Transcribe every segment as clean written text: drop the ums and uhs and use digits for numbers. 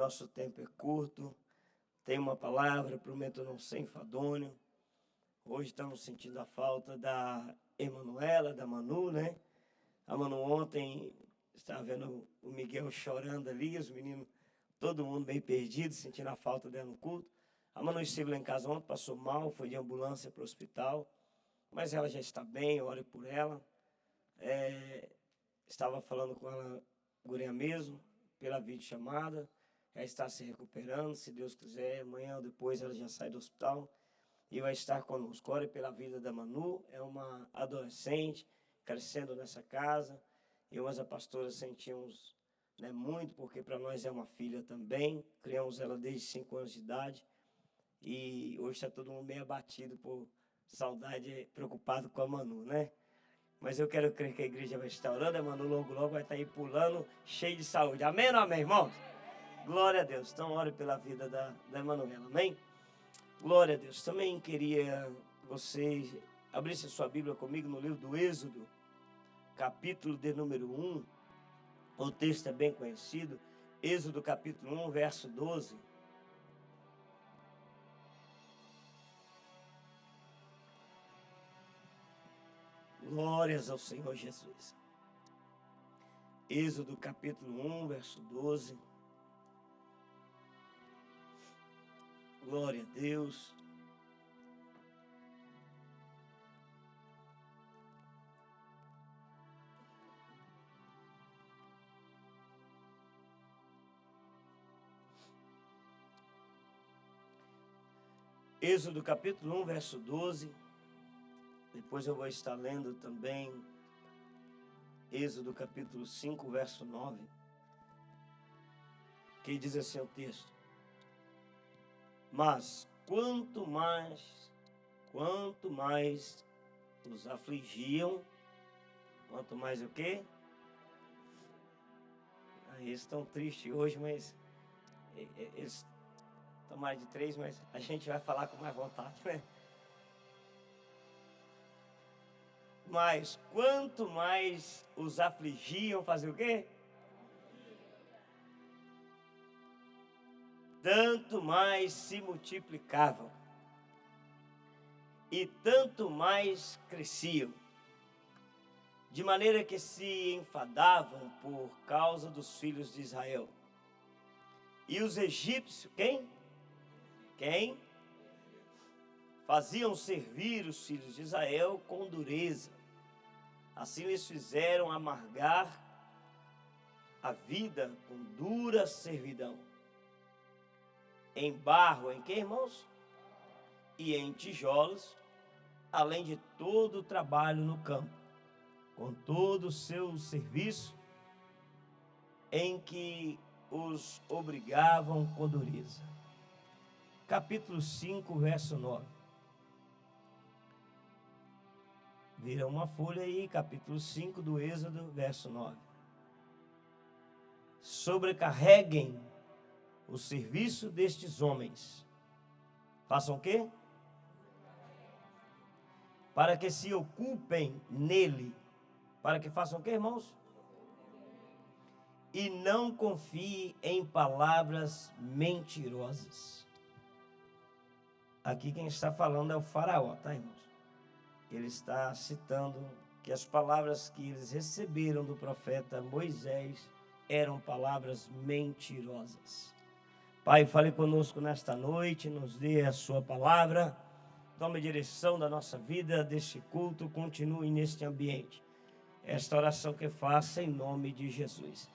nosso tempo é curto. Tem uma palavra, prometo não ser enfadonho. Hoje estamos sentindo a falta da Emanuela, da Manu, né? A Manu ontem estava vendo o Miguel chorando ali, os meninos, todo mundo bem perdido, sentindo a falta dela no culto. A Manu esteve lá em casa ontem, passou mal, foi de ambulância para o hospital, mas ela já está bem, ore por ela. Estava falando com ela, guria mesmo, pela videochamada, ela está se recuperando, se Deus quiser, amanhã ou depois ela já sai do hospital e vai estar conosco. Ore pela vida da Manu, é uma adolescente, crescendo nessa casa, eu e a pastora sentimos muito, porque para nós é uma filha também, criamos ela desde 5 anos de idade, e hoje está todo mundo meio abatido por saudade, preocupado com a Manu, né? Mas eu quero crer que a igreja vai estar orando, a Manu logo vai estar aí pulando, cheio de saúde. Amém ou não amém, irmãos? Glória a Deus. Então, ore pela vida da Emanuela, amém? Glória a Deus. Também queria que vocês abrissem sua Bíblia comigo no livro do Êxodo, capítulo de número 1. O texto é bem conhecido. Êxodo, capítulo 1, verso 12. Glórias ao Senhor Jesus. Êxodo capítulo 1, verso 12. Glória a Deus. Êxodo capítulo 1, verso 12. Depois eu vou estar lendo também Êxodo capítulo 5, verso 9, que diz assim o texto: mas quanto mais os afligiam, quanto mais o quê? Eles estão tristes hoje, mas eles estão mais de 3, mas a gente vai falar com mais vontade, né? Mas quanto mais os afligiam, fazer o quê? Tanto mais se multiplicavam e tanto mais cresciam, de maneira que se enfadavam por causa dos filhos de Israel. E os egípcios, quem? Faziam servir os filhos de Israel com dureza. Assim lhes fizeram amargar a vida com dura servidão. Em barro, em que, irmãos? E em tijolos, além de todo o trabalho no campo, com todo o seu serviço, em que os obrigavam com dureza. Capítulo 5, verso 9. Vira uma folha aí, capítulo 5 do Êxodo, verso 9. Sobrecarreguem o serviço destes homens. Façam o quê? Para que se ocupem nele. Para que façam o quê, irmãos? E não confie em palavras mentirosas. Aqui quem está falando é o faraó, tá, irmãos? Ele está citando que as palavras que eles receberam do profeta Moisés eram palavras mentirosas. Pai, fale conosco nesta noite, nos dê a sua palavra, tome a direção da nossa vida, deste culto, continue neste ambiente. Esta oração que faça em nome de Jesus.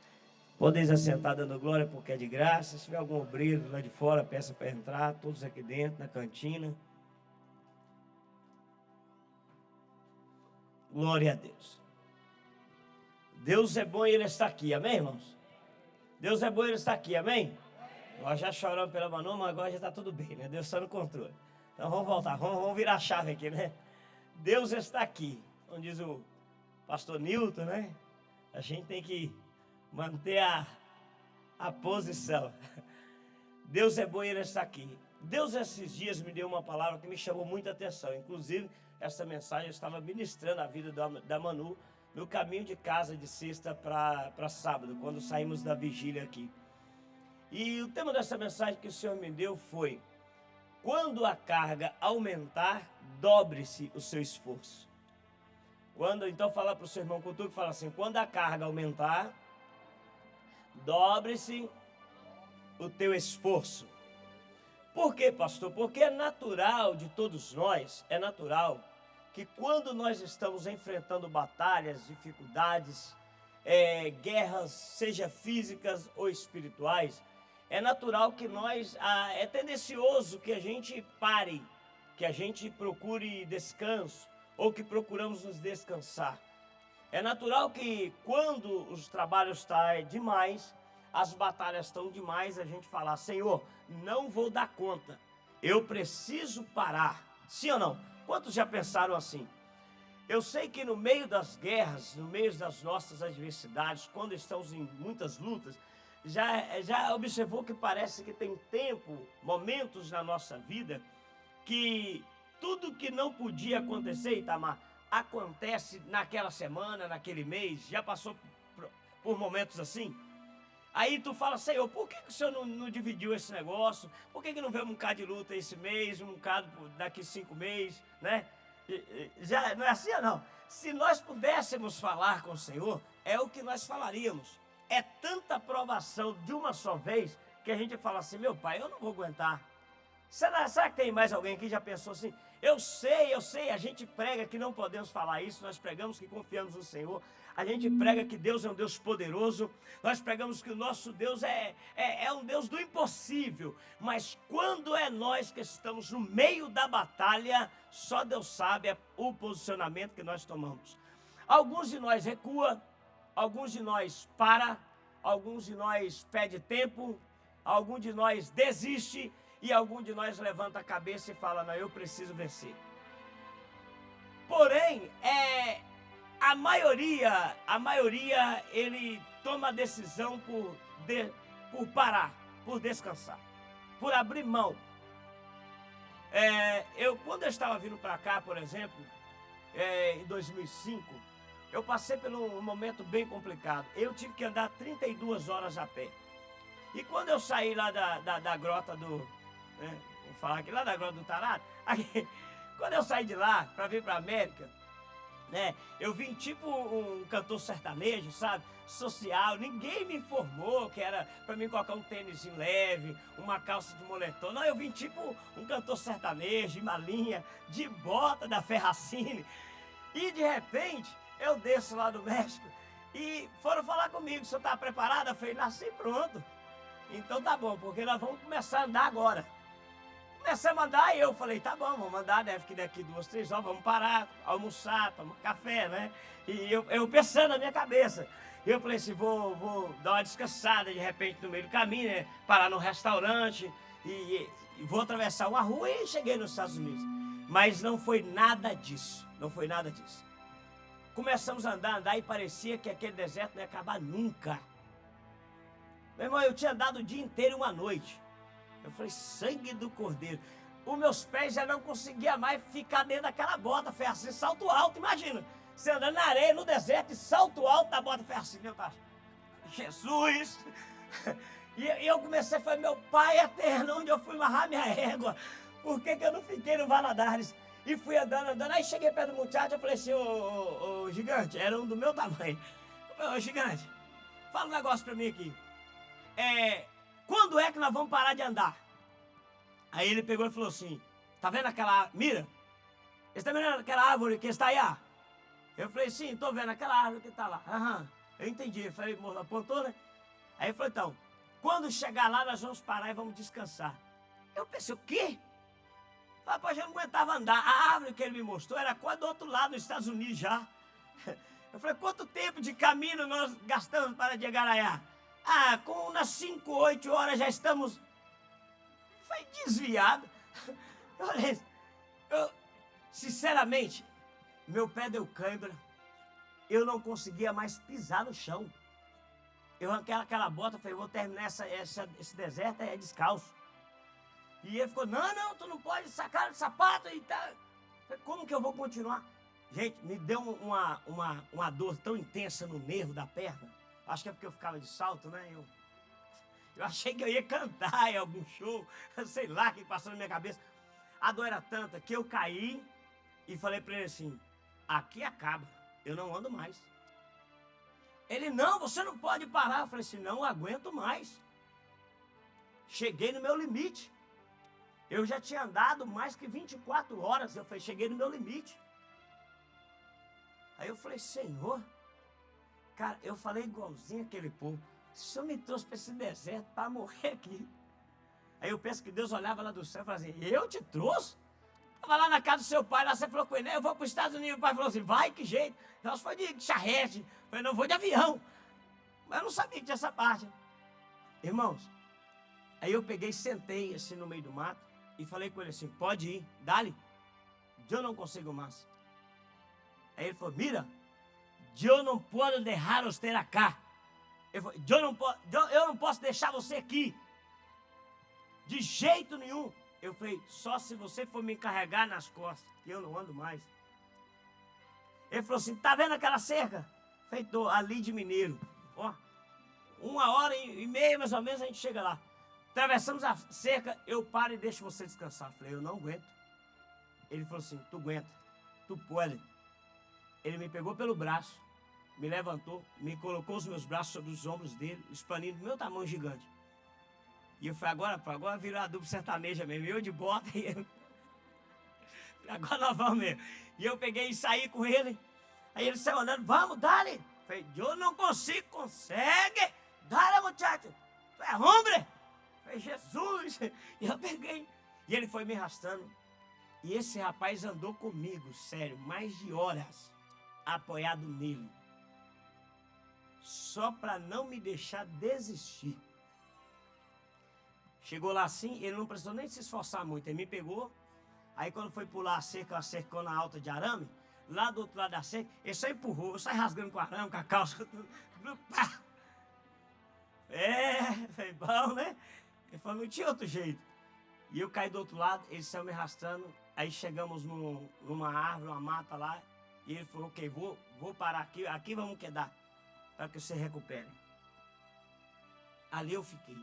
Podeis assentar dando glória porque é de graça. Se tiver algum obreiro lá de fora, peça para entrar, todos aqui dentro, na cantina. Glória a Deus. Deus é bom e Ele está aqui, amém, irmãos? Deus é bom e Ele está aqui, amém? Nós já choramos pela Manu, mas agora já está tudo bem, né? Deus está no controle. Então vamos voltar, vamos virar a chave aqui, né? Deus está aqui. Como diz o pastor Newton, né? A gente tem que manter a posição. Deus é bom e Ele está aqui. Deus esses dias me deu uma palavra que me chamou muita atenção. Inclusive, essa mensagem eu estava ministrando a vida da Manu no caminho de casa de sexta para sábado, quando saímos da vigília aqui. E o tema dessa mensagem que o Senhor me deu foi: quando a carga aumentar, dobre-se o seu esforço. Então fala para o seu irmão culto, fala assim: quando a carga aumentar, dobre-se o teu esforço. Por quê, pastor? Porque é natural de todos nós, é natural que quando nós estamos enfrentando batalhas, dificuldades, guerras, seja físicas ou espirituais, é natural que é tendencioso que a gente pare, que a gente procure descanso, ou que procuramos nos descansar. É natural que quando os trabalhos estão demais, as batalhas estão demais, a gente fala: Senhor, não vou dar conta, eu preciso parar. Sim ou não? Quantos já pensaram assim? Eu sei que no meio das guerras, no meio das nossas adversidades, quando estamos em muitas lutas, já observou que parece que tem momentos na nossa vida, que tudo que não podia acontecer, Itamar, acontece naquela semana, naquele mês. Já passou por momentos assim? Aí tu fala: Senhor, por que o Senhor não dividiu esse negócio? Por que não veio um bocado de luta esse mês, um bocado daqui 5 meses, né? Já não é assim ou não? Se nós pudéssemos falar com o Senhor, é o que nós falaríamos. É tanta provação de uma só vez que a gente fala assim: meu Pai, eu não vou aguentar. Será que tem mais alguém que já pensou assim? Eu sei, a gente prega que não podemos falar isso, nós pregamos que confiamos no Senhor, a gente prega que Deus é um Deus poderoso, nós pregamos que o nosso Deus é um Deus do impossível, mas quando é nós que estamos no meio da batalha, só Deus sabe o posicionamento que nós tomamos. Alguns de nós recua, alguns de nós para, alguns de nós pede tempo, alguns de nós desiste, e algum de nós levanta a cabeça e fala: não, eu preciso vencer. Porém, a maioria ele toma a decisão por parar, por descansar, por abrir mão. Quando eu estava vindo para cá, por exemplo, em 2005, eu passei por um momento bem complicado. Eu tive que andar 32 horas a pé. E quando eu saí lá da grota vou falar aqui, lá da Grota do Tarado, quando eu saí de lá para vir para a América, eu vim tipo um cantor sertanejo, sabe, social. Ninguém me informou que era para mim colocar um tênis leve, uma calça de moletom. Não, eu vim tipo um cantor sertanejo, uma linha de bota da Ferracini. E de repente, eu desço lá do México e foram falar comigo: o senhor está preparado? Eu falei: nasci pronto. Então tá bom, porque nós vamos começar a andar agora. Começamos a andar e eu falei: tá bom, vamos andar, daqui 2, 3 horas, vamos parar, almoçar, tomar café, né? E eu pensando na minha cabeça, eu falei assim: vou dar uma descansada de repente no meio do caminho, né? Parar num restaurante e vou atravessar uma rua, e cheguei nos Estados Unidos. Mas não foi nada disso, não foi nada disso. Começamos a andar e parecia que aquele deserto não ia acabar nunca. Meu irmão, eu tinha andado o dia inteiro e uma noite. Eu falei: sangue do Cordeiro. Os meus pés já não conseguiam mais ficar dentro daquela bota. Foi assim, salto alto, imagina. Você andando na areia, no deserto, e salto alto da bota. Foi assim, meu pai. Jesus! E eu comecei a falar: meu Pai eterno, onde eu fui amarrar minha égua? Por que eu não fiquei no Valadares? E fui andando. Aí cheguei perto do muchacho, eu falei assim: ô gigante, era um do meu tamanho. Eu falei: ô gigante, fala um negócio pra mim aqui. Quando é que nós vamos parar de andar? Aí ele pegou e falou assim: tá vendo aquela... Mira, você tá vendo aquela árvore que está aí? Eu falei: sim, tô vendo aquela árvore que está lá. Aham, eu entendi. Eu falei: apontou, né? Aí ele falou: então, quando chegar lá, nós vamos parar e vamos descansar. Eu pensei: o quê? Rapaz, eu não aguentava andar. A árvore que ele me mostrou era quase do outro lado, nos Estados Unidos já. Eu falei: quanto tempo de caminho nós gastamos para chegar lá? Com umas 5, 8 horas já estamos... Foi desviado. Sinceramente, meu pé deu cãibra. Eu não conseguia mais pisar no chão. Eu arranquei aquela bota, falei: vou terminar esse deserto descalço. E ele ficou: não, tu não pode sacar o sapato e tal. Falei: como que eu vou continuar? Gente, me deu uma dor tão intensa no nervo da perna. Acho que é porque eu ficava de salto, né? Eu achei que eu ia cantar em algum show, sei lá, o que passou na minha cabeça. A dor era tanta que eu caí e falei para ele assim, aqui acaba, eu não ando mais. Ele, não, você não pode parar. Eu falei assim, não aguento mais. Cheguei no meu limite. Eu já tinha andado mais que 24 horas, eu falei, cheguei no meu limite. Aí eu falei, Senhor, cara, eu falei igualzinho aquele povo, o Senhor me trouxe para esse deserto para morrer aqui. Aí eu penso que Deus olhava lá do céu e falava assim, eu te trouxe? Estava lá na casa do seu pai, lá você falou com ele, eu vou para os Estados Unidos. O pai falou assim, vai, que jeito? Nós foi de charrete. Eu falei, não, vou de avião. Mas eu não sabia que tinha essa parte. Irmãos, aí eu peguei, sentei assim no meio do mato e falei com ele assim, pode ir, dale, eu não consigo mais. Aí ele falou, mira, eu não posso deixar você acá. Ele falou, eu não posso deixar você aqui. De jeito nenhum. Eu falei, só se você for me carregar nas costas, que eu não ando mais. Ele falou assim, tá vendo aquela cerca? Feito ali de Mineiro. Ó, 1h30 mais ou menos a gente chega lá. Atravessamos a cerca, eu paro e deixo você descansar. Eu falei, eu não aguento. Ele falou assim, tu aguenta, tu pode. Ele me pegou pelo braço, me levantou, me colocou os meus braços sobre os ombros dele, os paninhos do meu tamanho gigante. E eu falei, agora virou a dupla sertaneja mesmo, eu de bota e ele... Agora nós vamos mesmo. E eu peguei e saí com ele. Aí ele saiu andando, vamos, dale. Falei, eu não consigo, consegue? Dale, muchacho, tu é homem? Falei, Jesus. E eu peguei. E ele foi me arrastando. E esse rapaz andou comigo, sério, mais de horas, apoiado nele. Só para não me deixar desistir. Chegou lá assim, ele não precisou nem se esforçar muito. Ele me pegou. Aí quando foi pular a cercona alta de arame, lá do outro lado da cerca, ele só empurrou, eu saí rasgando com o arame, com a calça, tudo, pá. Foi bom, né? Ele falou, não tinha outro jeito. E eu caí do outro lado, ele saiu me arrastando, aí chegamos numa árvore, uma mata lá, e ele falou, ok, vou parar aqui vamos quedar, para que você recupere. Ali eu fiquei.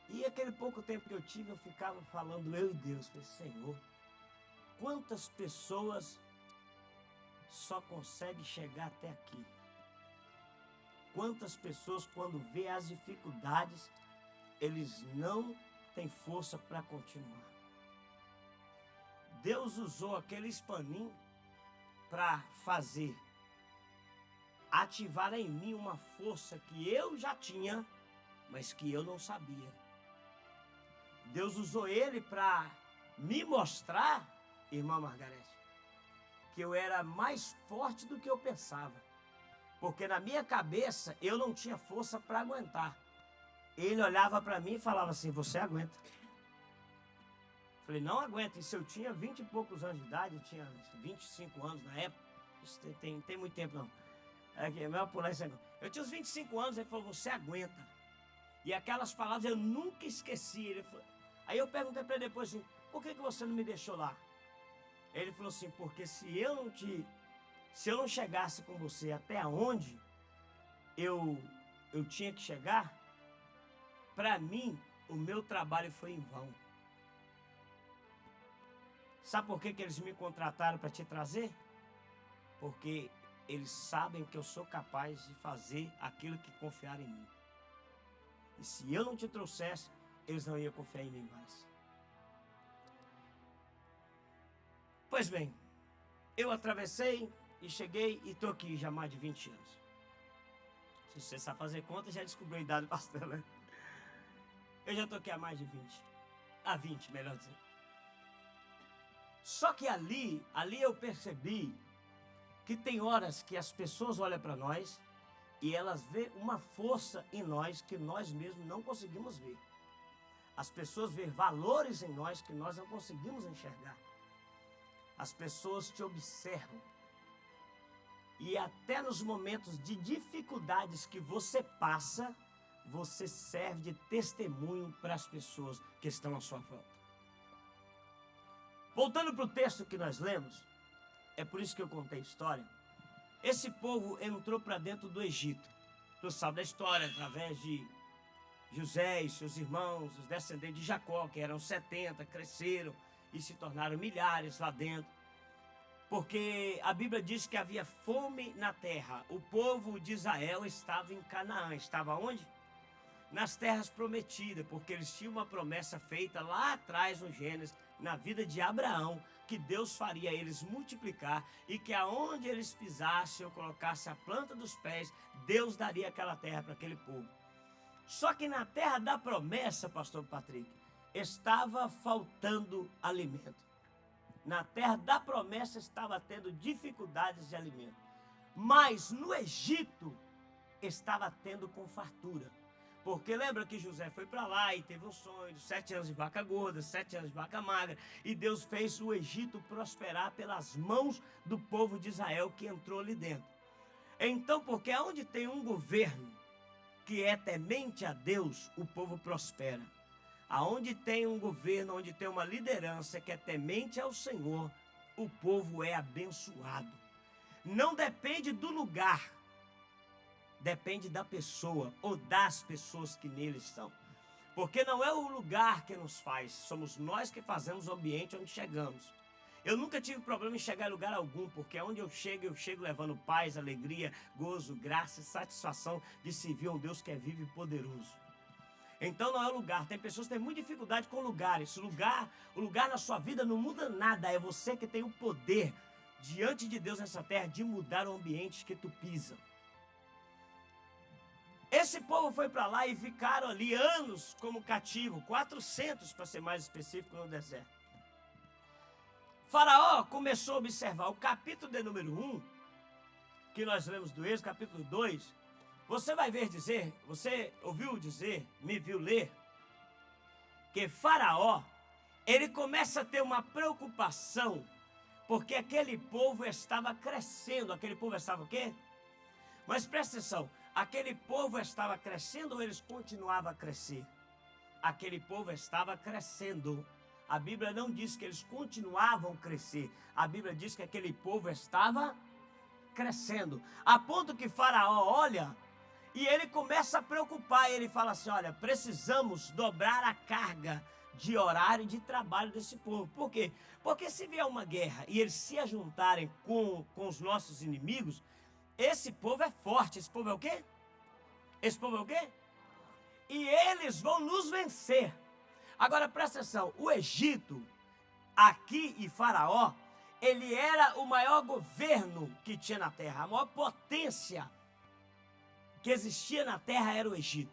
E aquele pouco tempo que eu tive, eu ficava falando, eu e Deus, falei, Senhor, quantas pessoas só conseguem chegar até aqui? Quantas pessoas, quando vê as dificuldades, eles não têm força para continuar? Deus usou aquele espaninho para fazer, ativar em mim uma força que eu já tinha, mas que eu não sabia. Deus usou ele para me mostrar, irmã Margarete, que eu era mais forte do que eu pensava. Porque na minha cabeça eu não tinha força para aguentar. Ele olhava para mim e falava assim, você aguenta. Falei, não aguento. Isso eu tinha 20 e poucos anos de idade, eu tinha 25 anos na época. Isso tem muito tempo não. Eu tinha uns 25 anos, ele falou, você aguenta. E aquelas palavras eu nunca esqueci. Ele falou, aí eu perguntei para ele depois assim, por que você não me deixou lá? Ele falou assim, porque se eu não chegasse com você até onde eu tinha que chegar, para mim, o meu trabalho foi em vão. Sabe por que eles me contrataram para te trazer? Porque eles sabem que eu sou capaz de fazer aquilo que confiaram em mim. E se eu não te trouxesse, eles não iam confiar em mim mais. Pois bem, eu atravessei e cheguei e estou aqui já há mais de 20 anos. Se você sabe fazer conta, já descobriu a idade do pastor, né? Eu já estou aqui há mais de 20. Há 20, melhor dizer. Só que ali eu percebi que tem horas que as pessoas olham para nós e elas veem uma força em nós que nós mesmos não conseguimos ver. As pessoas veem valores em nós que nós não conseguimos enxergar. As pessoas te observam. E até nos momentos de dificuldades que você passa, você serve de testemunho para as pessoas que estão à sua volta. Voltando para o texto que nós lemos, é por isso que eu contei a história. Esse povo entrou para dentro do Egito. Tu sabe da história, através de José e seus irmãos, os descendentes de Jacó, que eram 70, cresceram e se tornaram milhares lá dentro. Porque a Bíblia diz que havia fome na terra. O povo de Israel estava em Canaã. Estava onde? Nas terras prometidas, porque eles tinham uma promessa feita lá atrás no Gênesis, na vida de Abraão, que Deus faria eles multiplicar e que aonde eles pisassem ou colocassem a planta dos pés, Deus daria aquela terra para aquele povo. Só que na terra da promessa, pastor Patrick, estava faltando alimento. Na terra da promessa estava tendo dificuldades de alimento. Mas no Egito estava tendo com fartura. Porque lembra que José foi para lá e teve um sonho de 7 anos de vaca gorda, 7 anos de vaca magra. E Deus fez o Egito prosperar pelas mãos do povo de Israel que entrou ali dentro. Então, porque onde tem um governo que é temente a Deus, o povo prospera. Aonde tem um governo, onde tem uma liderança que é temente ao Senhor, o povo é abençoado. Não depende do lugar, depende da pessoa ou das pessoas que nele estão. Porque não é o lugar que nos faz, somos nós que fazemos o ambiente onde chegamos. Eu nunca tive problema em chegar em lugar algum, porque onde eu chego levando paz, alegria, gozo, graça e satisfação de servir a um Deus que é vivo e poderoso. Então não é o lugar. Tem pessoas que têm muita dificuldade com lugares. O lugar na sua vida não muda nada. É você que tem o poder diante de Deus nessa terra de mudar o ambiente que tu pisa. Esse povo foi para lá e ficaram ali anos como cativo, 400 para ser mais específico, no deserto. Faraó começou a observar o capítulo de número 1, que nós lemos do Êxodo, capítulo 2. Você vai ver dizer, você ouviu dizer, me viu ler, que Faraó, ele começa a ter uma preocupação, porque aquele povo estava crescendo. Aquele povo estava o quê? Mas presta atenção, aquele povo estava crescendo ou eles continuavam a crescer? Aquele povo estava crescendo. A Bíblia não diz que eles continuavam a crescer. A Bíblia diz que aquele povo estava crescendo. A ponto que Faraó olha e ele começa a preocupar. Ele fala assim, olha, precisamos dobrar a carga de horário e de trabalho desse povo. Por quê? Porque se vier uma guerra e eles se ajuntarem com os nossos inimigos, esse povo é forte. Esse povo é o quê? Esse povo é o quê? E eles vão nos vencer. Agora presta atenção, o Egito, aqui e Faraó, ele era o maior governo que tinha na terra, a maior potência que existia na terra era o Egito.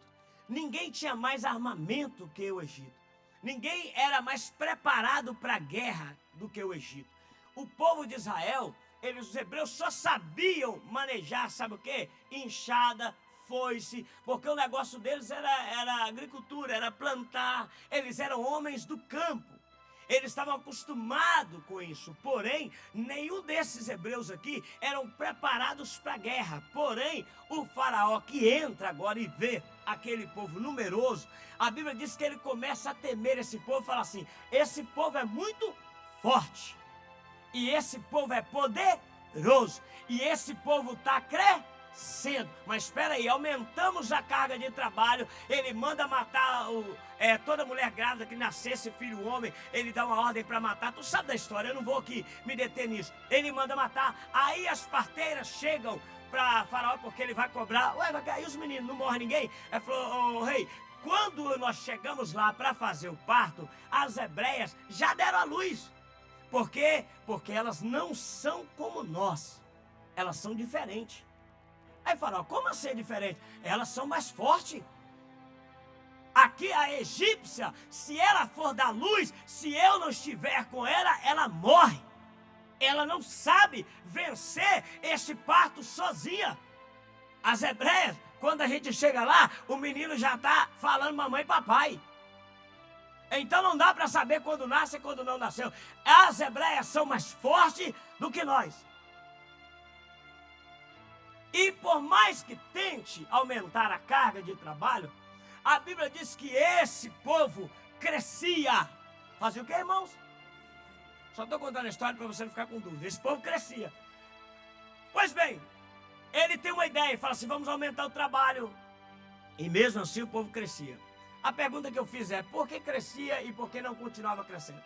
Ninguém tinha mais armamento que o Egito. Ninguém era mais preparado para a guerra do que o Egito. O povo de Israel, os hebreus só sabiam manejar, sabe o quê? Enxada, foice, porque o negócio deles era agricultura, era plantar. Eles eram homens do campo. Eles estavam acostumados com isso, porém, nenhum desses hebreus aqui eram preparados para a guerra. Porém, o faraó que entra agora e vê aquele povo numeroso, a Bíblia diz que ele começa a temer esse povo e fala assim, esse povo é muito forte, e esse povo é poderoso, e esse povo está crescendo. Mas espera aí, aumentamos a carga de trabalho. Ele manda matar toda mulher grávida que nascesse filho homem. Ele dá uma ordem para matar. Tu sabe da história, eu não vou aqui me deter nisso. Ele manda matar. Aí as parteiras chegam para Faraó porque ele vai cobrar. Ué, vai cair os meninos, não morre ninguém. Ele falou, rei, quando nós chegamos lá para fazer o parto, as hebreias já deram a luz. Por quê? Porque elas não são como nós. Elas são diferentes. Aí Faraó, como assim é diferente? Elas são mais fortes. Aqui a egípcia, se ela for dar luz, se eu não estiver com ela, ela morre. Ela não sabe vencer esse parto sozinha. As hebreias, quando a gente chega lá, o menino já está falando mamãe e papai. Então não dá para saber quando nasce e quando não nasceu. As hebreias são mais fortes do que nós. E por mais que tente aumentar a carga de trabalho, a Bíblia diz que esse povo crescia. Fazia o que, irmãos? Só estou contando a história para você não ficar com dúvida. Esse povo crescia. Pois bem, ele tem uma ideia e fala assim, vamos aumentar o trabalho. E mesmo assim o povo crescia. A pergunta que eu fiz é, por que crescia e por que não continuava crescendo?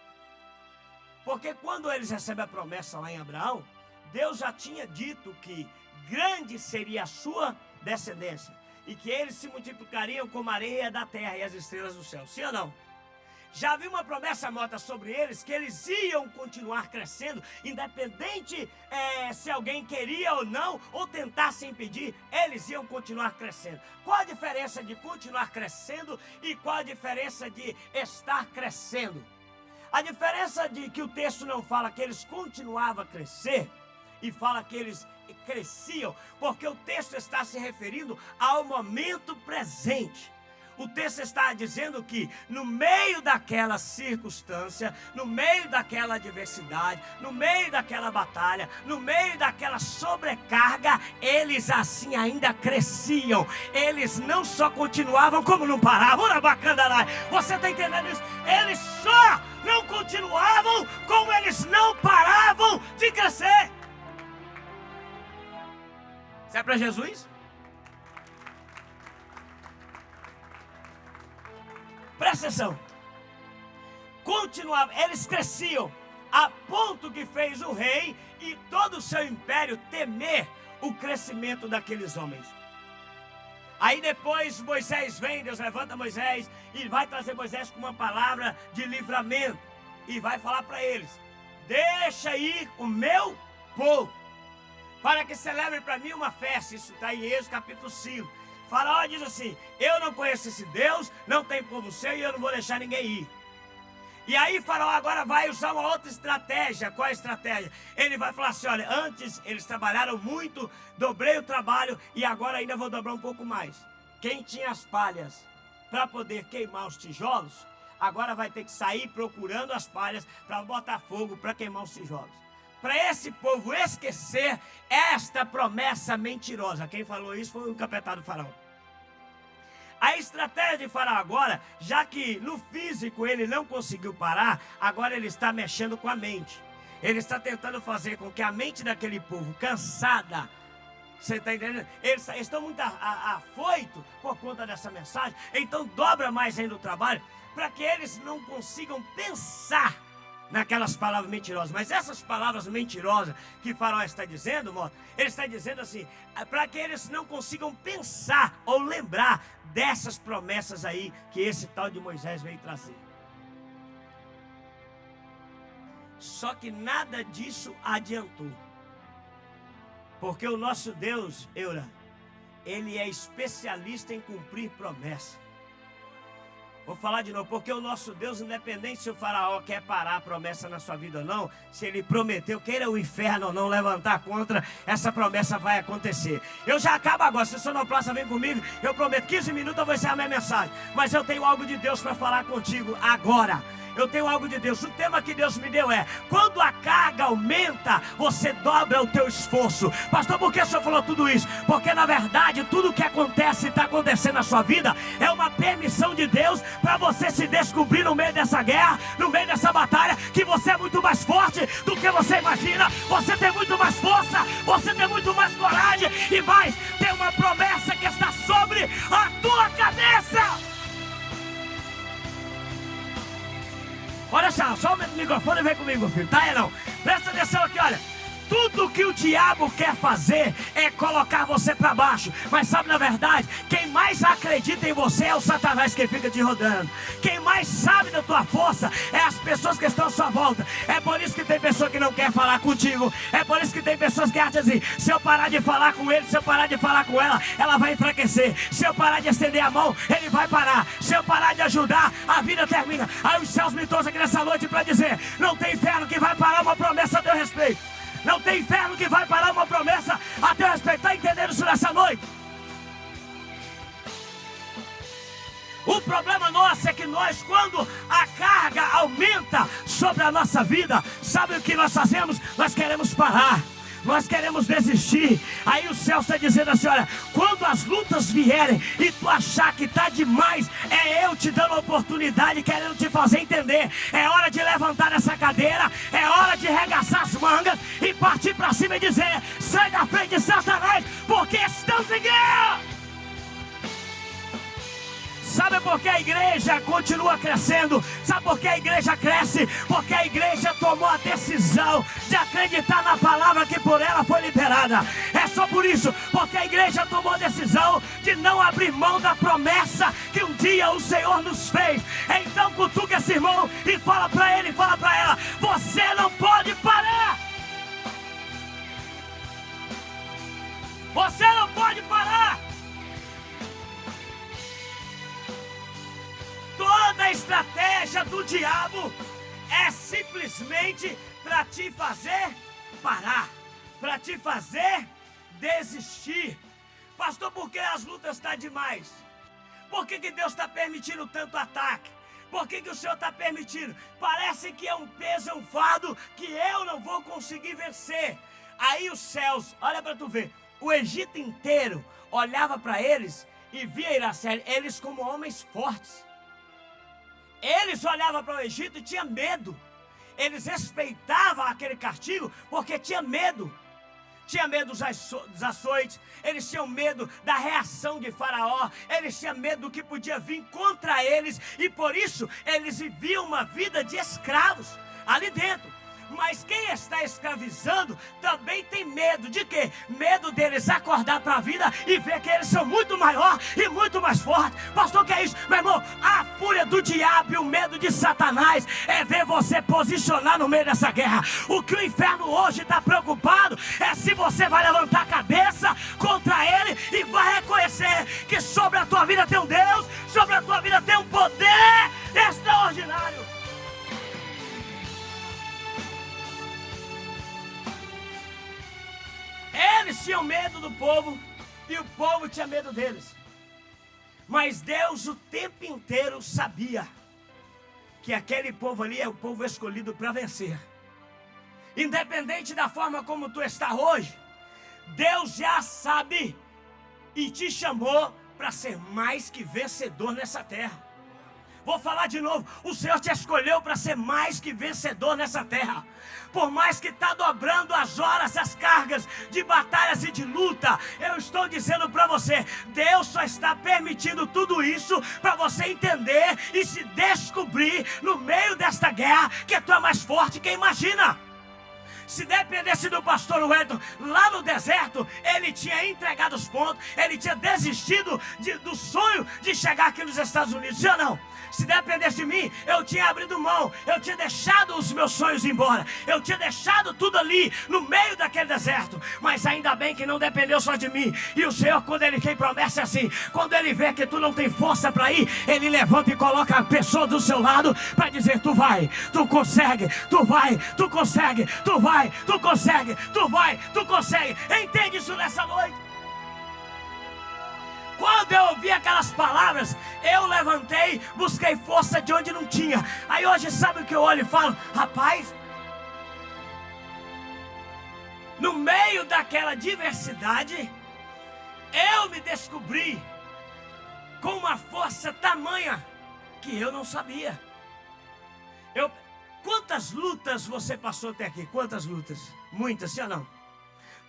Porque quando eles recebem a promessa lá em Abraão, Deus já tinha dito que grande seria a sua descendência e que eles se multiplicariam como a areia da terra e as estrelas do céu. Sim ou não? Já havia uma promessa morta sobre eles que eles iam continuar crescendo, independente se alguém queria ou não, ou tentasse impedir, eles iam continuar crescendo. Qual a diferença de continuar crescendo e qual a diferença de estar crescendo? A diferença de que o texto não fala que eles continuavam a crescer e fala que eles cresciam, porque o texto está se referindo ao momento presente. O texto está dizendo que no meio daquela circunstância, no meio daquela adversidade, no meio daquela batalha, no meio daquela sobrecarga, eles assim ainda cresciam. Eles não só continuavam como não paravam. Ora, bacana, você está entendendo isso? Eles só não continuavam como eles não paravam de crescer. Isso é para Jesus? Presta atenção. Continuavam, eles cresciam a ponto que fez o rei e todo o seu império temer o crescimento daqueles homens. Aí depois Moisés vem, Deus levanta Moisés e vai trazer Moisés com uma palavra de livramento e vai falar para eles: deixa ir o meu povo, para que celebre para mim uma festa. Isso está em Êxodo capítulo 5. Faraó diz assim: eu não conheço esse Deus, não tem povo seu e eu não vou deixar ninguém ir. E aí Faraó agora vai usar uma outra estratégia. Qual é a estratégia? Ele vai falar assim: olha, antes eles trabalharam muito, dobrei o trabalho e agora ainda vou dobrar um pouco mais. Quem tinha as palhas para poder queimar os tijolos, agora vai ter que sair procurando as palhas para botar fogo para queimar os tijolos. Para esse povo esquecer esta promessa mentirosa. Quem falou isso foi o encapetado Faraó. A estratégia de Faraó agora, já que no físico ele não conseguiu parar, agora ele está mexendo com a mente. Ele está tentando fazer com que a mente daquele povo cansada, você está entendendo? Eles estão muito afoitos por conta dessa mensagem, então dobra mais ainda o trabalho, para que eles não consigam pensar naquelas palavras mentirosas. Mas essas palavras mentirosas que Faraó está dizendo, Mota, ele está dizendo assim, para que eles não consigam pensar ou lembrar dessas promessas aí que esse tal de Moisés veio trazer. Só que nada disso adiantou, porque o nosso Deus, Eura, ele é especialista em cumprir promessas. Vou falar de novo, porque o nosso Deus, independente se o Faraó quer parar a promessa na sua vida ou não, se ele prometeu, queira o inferno ou não levantar contra, essa promessa vai acontecer. Eu já acabo agora, se o sonoplasta vem comigo, eu prometo, 15 minutos eu vou encerrar a minha mensagem, mas eu tenho algo de Deus para falar contigo agora. Eu tenho algo de Deus. O tema que Deus me deu é: quando a carga aumenta, você dobra o teu esforço. Pastor, por que o senhor falou tudo isso? Porque na verdade tudo que acontece e está acontecendo na sua vida é uma permissão de Deus para você se descobrir no meio dessa guerra, no meio dessa batalha, que você é muito mais forte do que você imagina. Você tem muito mais força, você tem muito mais coragem e mais, tem uma promessa que está sobre a tua cabeça. Olha só o microfone e vem comigo, filho. Tá aí não? Presta atenção aqui, olha. Tudo que o diabo quer fazer é colocar você para baixo. Mas sabe, na verdade, quem mais acredita em você é o Satanás que fica te rodando. Quem mais sabe da tua força é as pessoas que estão à sua volta. É por isso que tem pessoa que não quer falar contigo. É por isso que tem pessoas que acham assim: se eu parar de falar com ele, se eu parar de falar com ela, ela vai enfraquecer. Se eu parar de estender a mão, ele vai parar. Se eu parar de ajudar, a vida termina. Aí os céus me trouxeram aqui nessa noite para dizer: não tem inferno que vai parar uma promessa a teu respeito. Não tem inferno que vai parar uma promessa a teu respeito. Está entendendo isso nessa noite? O problema nosso é que nós, quando a carga aumenta sobre a nossa vida, sabe o que nós fazemos? Nós queremos parar. Nós queremos desistir. Aí o céu está dizendo assim: olha, quando as lutas vierem e tu achar que está demais, é eu te dando a oportunidade, querendo te fazer entender. É hora de levantar essa cadeira, é hora de regaçar as mangas e partir para cima e dizer: sai da frente de Satanás, porque estamos em guerra. Sabe por que a igreja continua crescendo? Sabe por que a igreja cresce? Porque a igreja tomou a decisão de acreditar na palavra que por ela foi liberada. É só por isso, porque a igreja tomou a decisão de não abrir mão da promessa que um dia o Senhor nos fez. Então cutuca esse irmão e fala para ele, fala para ela: você não pode parar. Você não pode parar. Toda a estratégia do diabo é simplesmente para te fazer parar, para te fazer desistir. Pastor, por que as lutas estão demais? Por que Deus está permitindo tanto ataque? Por que o Senhor está permitindo? Parece que é um peso, é um fardo que eu não vou conseguir vencer. Aí os céus, olha para tu ver, o Egito inteiro olhava para eles e via Iracema, eles como homens fortes. Eles olhavam para o Egito e tinham medo. Eles respeitavam aquele castigo porque tinha medo. Tinha medo dos açoites, eles tinham medo da reação de Faraó, eles tinham medo do que podia vir contra eles, e por isso eles viviam uma vida de escravos ali dentro. Mas quem está escravizando também tem medo de quê? Medo deles acordar para a vida e ver que eles são muito maior e muito mais fortes. Pastor, o que é isso? Meu irmão, a fúria do diabo e o medo de Satanás é ver você posicionar no meio dessa guerra. O que o inferno hoje está preocupado é se você vai levantar a cabeça contra ele e vai reconhecer que sobre a tua vida tem um Deus, sobre a tua vida tem um poder extraordinário. Eles tinham medo do povo e o povo tinha medo deles. Mas Deus o tempo inteiro sabia que aquele povo ali é o povo escolhido para vencer. Independente da forma como tu está hoje, Deus já sabe e te chamou para ser mais que vencedor nessa terra. Vou falar de novo, o Senhor te escolheu para ser mais que vencedor nessa terra. Por mais que está dobrando as horas, as cargas de batalhas e de luta, eu estou dizendo para você, Deus só está permitindo tudo isso para você entender e se descobrir no meio desta guerra que tu é mais forte que imagina. Se dependesse do pastor Wellington lá no deserto, ele tinha entregado os pontos, ele tinha desistido do sonho de chegar aqui nos Estados Unidos, sim ou não? Se dependesse de mim, eu tinha abrido mão, eu tinha deixado os meus sonhos embora, eu tinha deixado tudo ali no meio daquele deserto. Mas ainda bem que não dependeu só de mim. E o Senhor, quando Ele tem promessa assim, quando Ele vê que tu não tem força para ir, Ele levanta e coloca a pessoa do seu lado para dizer: tu vai, tu consegue, tu vai, tu consegue, tu vai, tu consegue, tu vai, tu consegue. Entende isso nessa noite? Quando eu ouvi aquelas palavras, eu levantei, busquei força de onde não tinha. Aí hoje sabe o que eu olho e falo? Rapaz, no meio daquela diversidade, eu me descobri com uma força tamanha que eu não sabia. Quantas lutas você passou até aqui? Quantas lutas? Muitas, sim ou não?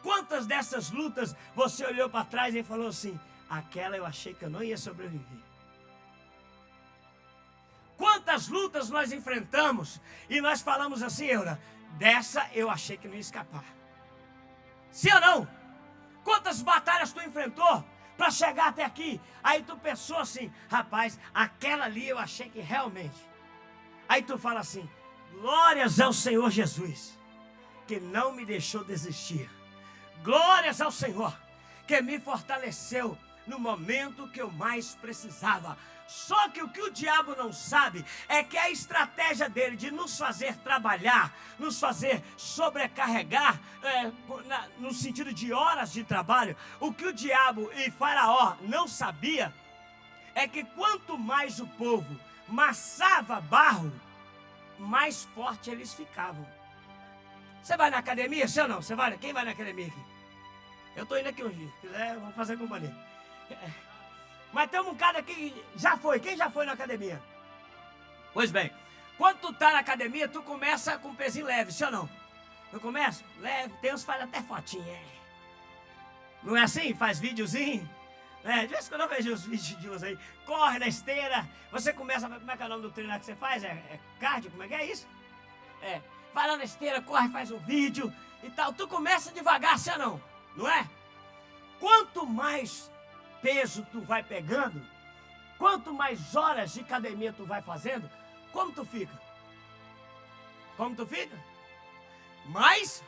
Quantas dessas lutas você olhou para trás e falou assim: aquela eu achei que eu não ia sobreviver? Quantas lutas nós enfrentamos e nós falamos assim: Eura, dessa eu achei que não ia escapar? Sim ou não? Quantas batalhas tu enfrentou para chegar até aqui? Aí tu pensou assim: rapaz, aquela ali eu achei que realmente. Aí tu fala assim: glórias ao Senhor Jesus, que não me deixou desistir. Glórias ao Senhor, que me fortaleceu no momento que eu mais precisava. Só que o que o diabo não sabe é que a estratégia dele de nos fazer trabalhar, nos fazer sobrecarregar, no sentido de horas de trabalho, o que o diabo e Faraó não sabia é que quanto mais o povo massava barro, mais forte eles ficavam. Você vai na academia, sim ou não? Você vai? Quem vai na academia aqui? Eu estou indo aqui hoje. Se quiser, vou fazer companhia. Mas tem um bocado aqui que já foi. Quem já foi na academia? Pois bem, quando tu tá na academia, tu começa com um pezinho leve, sim ou não? Eu começo? Leve. Tem uns que fazem até fotinha. Não é assim? Faz videozinho. De vez em quando eu vejo os vídeos de uns aí. Corre na esteira. Você começa, como é que é o nome do treino que você faz? É cardio, como é que é isso? Vai lá na esteira, corre, faz um vídeo e tal. Tu começa devagar, se não? Não é? Quanto mais peso tu vai pegando, quanto mais horas de academia tu vai fazendo, como tu fica? Como tu fica? Mas,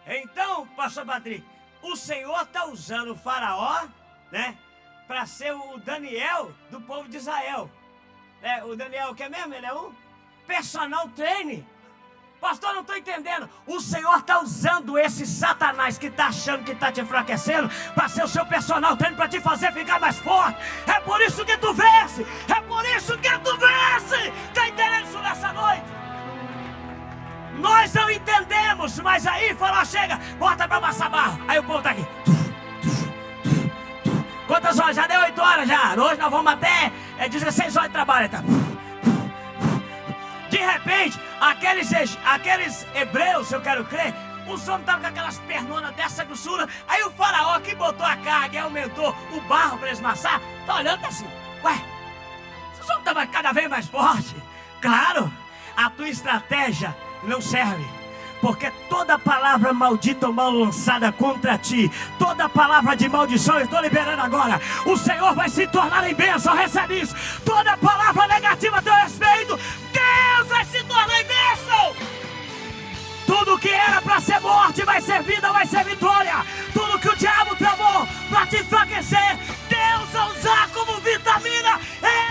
então, pastor Patrick, o Senhor está usando o faraó, né, para ser o Daniel do povo de Israel. O Daniel, o que é mesmo? Ele é um personal trainer. Pastor, não estou entendendo. O Senhor está usando esse Satanás que está achando que está te enfraquecendo para ser o seu personal treino, para te fazer ficar mais forte. É por isso que tu vence. É por isso que tu vence. Está entendendo isso nessa noite? Nós não entendemos, mas aí falou, chega, bota para amassar barro. Aí o povo está aqui. Quantas horas? Já deu 8 horas já. Hoje nós vamos até 16 horas de trabalho. Tá? De repente, aqueles hebreus, eu quero crer, os homens estavam com aquelas pernonas dessa grossura. Aí o faraó que botou a carga e aumentou o barro para eles amassar, tá olhando assim, ué, esses homens estavam cada vez mais fortes. Claro, a tua estratégia não serve, porque toda palavra maldita ou mal lançada contra ti, toda palavra de maldição eu estou liberando agora. O Senhor vai se tornar em bênção, recebe isso. Toda palavra negativa a teu respeito, Deus vai se tornar em bênção. Tudo que era para ser morte vai ser vida, vai ser vitória. Tudo que o diabo tramou para te enfraquecer, Deus vai usar como vitamina